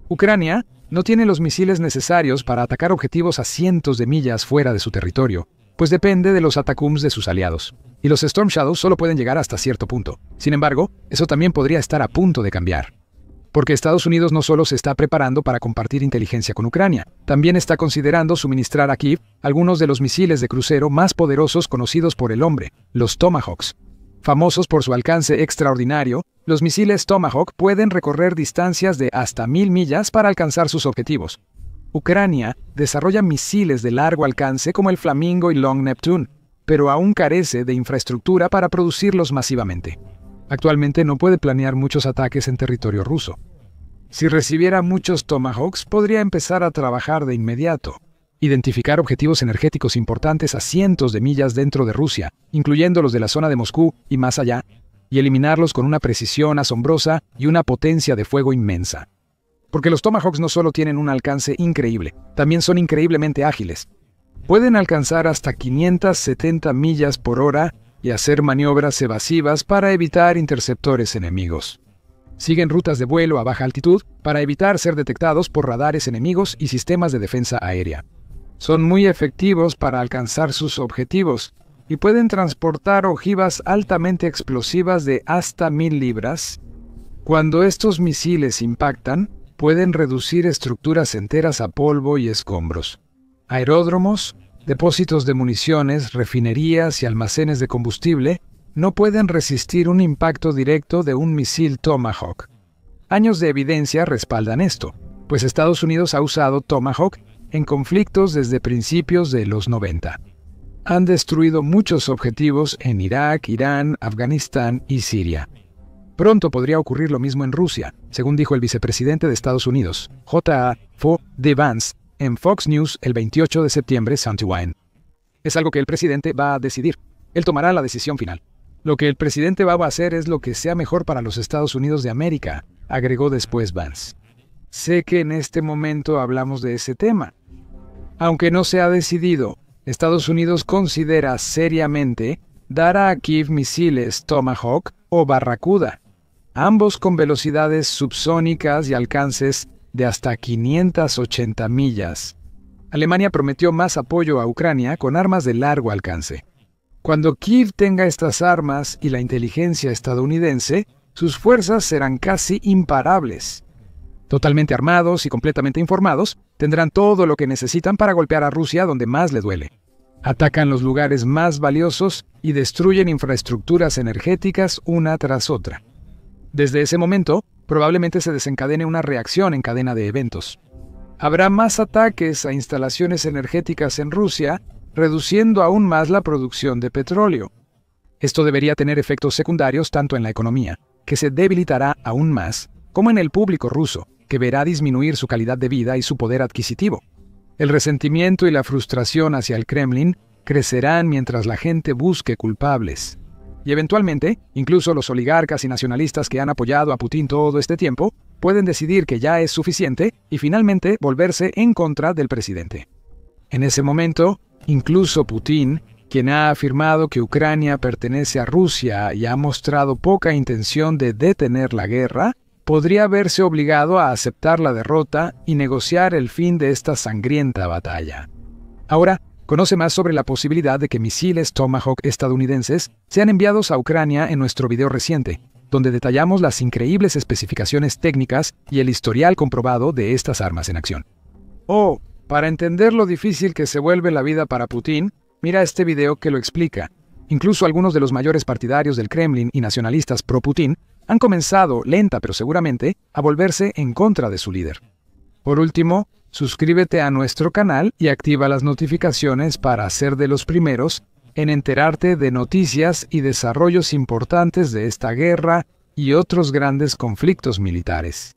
Ucrania no tiene los misiles necesarios para atacar objetivos a cientos de millas fuera de su territorio, pues depende de los ATACMS de sus aliados. Y los Storm Shadows solo pueden llegar hasta cierto punto. Sin embargo, eso también podría estar a punto de cambiar. Porque Estados Unidos no solo se está preparando para compartir inteligencia con Ucrania, también está considerando suministrar a Kiev algunos de los misiles de crucero más poderosos conocidos por el hombre, los Tomahawks. Famosos por su alcance extraordinario, los misiles Tomahawk pueden recorrer distancias de hasta 1000 millas para alcanzar sus objetivos. Ucrania desarrolla misiles de largo alcance como el Flamingo y Long Neptune, pero aún carece de infraestructura para producirlos masivamente. Actualmente no puede planear muchos ataques en territorio ruso. Si recibiera muchos Tomahawks, podría empezar a trabajar de inmediato. Identificar objetivos energéticos importantes a cientos de millas dentro de Rusia, incluyendo los de la zona de Moscú y más allá, y eliminarlos con una precisión asombrosa y una potencia de fuego inmensa. Porque los Tomahawks no solo tienen un alcance increíble, también son increíblemente ágiles. Pueden alcanzar hasta 570 millas por hora y hacer maniobras evasivas para evitar interceptores enemigos. Siguen rutas de vuelo a baja altitud para evitar ser detectados por radares enemigos y sistemas de defensa aérea. Son muy efectivos para alcanzar sus objetivos y pueden transportar ojivas altamente explosivas de hasta 1000 libras. Cuando estos misiles impactan, pueden reducir estructuras enteras a polvo y escombros. Aeródromos, depósitos de municiones, refinerías y almacenes de combustible no pueden resistir un impacto directo de un misil Tomahawk. Años de evidencia respaldan esto. pues Estados Unidos ha usado Tomahawk en conflictos desde principios de los 90. Han destruido muchos objetivos en Irak, Irán, Afganistán y Siria. Pronto podría ocurrir lo mismo en Rusia, según dijo el vicepresidente de Estados Unidos, J.A. de Vance, en Fox News el 28 de septiembre, Wine. Es algo que el presidente va a decidir. Él tomará la decisión final. Lo que el presidente va a hacer es lo que sea mejor para los Estados Unidos de América, agregó después Vance. Sé que en este momento hablamos de ese tema. Aunque no se ha decidido, Estados Unidos considera seriamente dar a Kiev misiles Tomahawk o Barracuda, ambos con velocidades subsónicas y alcances de hasta 580 millas. Alemania prometió más apoyo a Ucrania con armas de largo alcance. Cuando Kiev tenga estas armas y la inteligencia estadounidense, sus fuerzas serán casi imparables. Totalmente armados y completamente informados, tendrán todo lo que necesitan para golpear a Rusia donde más le duele. Atacan los lugares más valiosos y destruyen infraestructuras energéticas una tras otra. Desde ese momento, probablemente se desencadene una reacción en cadena de eventos. Habrá más ataques a instalaciones energéticas en Rusia, reduciendo aún más la producción de petróleo. Esto debería tener efectos secundarios tanto en la economía, que se debilitará aún más, como en el público ruso, que verá disminuir su calidad de vida y su poder adquisitivo. El resentimiento y la frustración hacia el Kremlin crecerán mientras la gente busque culpables. Y eventualmente, incluso los oligarcas y nacionalistas que han apoyado a Putin todo este tiempo, pueden decidir que ya es suficiente y finalmente volverse en contra del presidente. En ese momento, incluso Putin, quien ha afirmado que Ucrania pertenece a Rusia y ha mostrado poca intención de detener la guerra, podría verse obligado a aceptar la derrota y negociar el fin de esta sangrienta batalla. Ahora, conoce más sobre la posibilidad de que misiles Tomahawk estadounidenses sean enviados a Ucrania en nuestro video reciente, donde detallamos las increíbles especificaciones técnicas y el historial comprobado de estas armas en acción. Para entender lo difícil que se vuelve la vida para Putin, mira este video que lo explica. Incluso algunos de los mayores partidarios del Kremlin y nacionalistas pro-Putin han comenzado, lenta pero seguramente, a volverse en contra de su líder. Por último, suscríbete a nuestro canal y activa las notificaciones para ser de los primeros en enterarte de noticias y desarrollos importantes de esta guerra y otros grandes conflictos militares.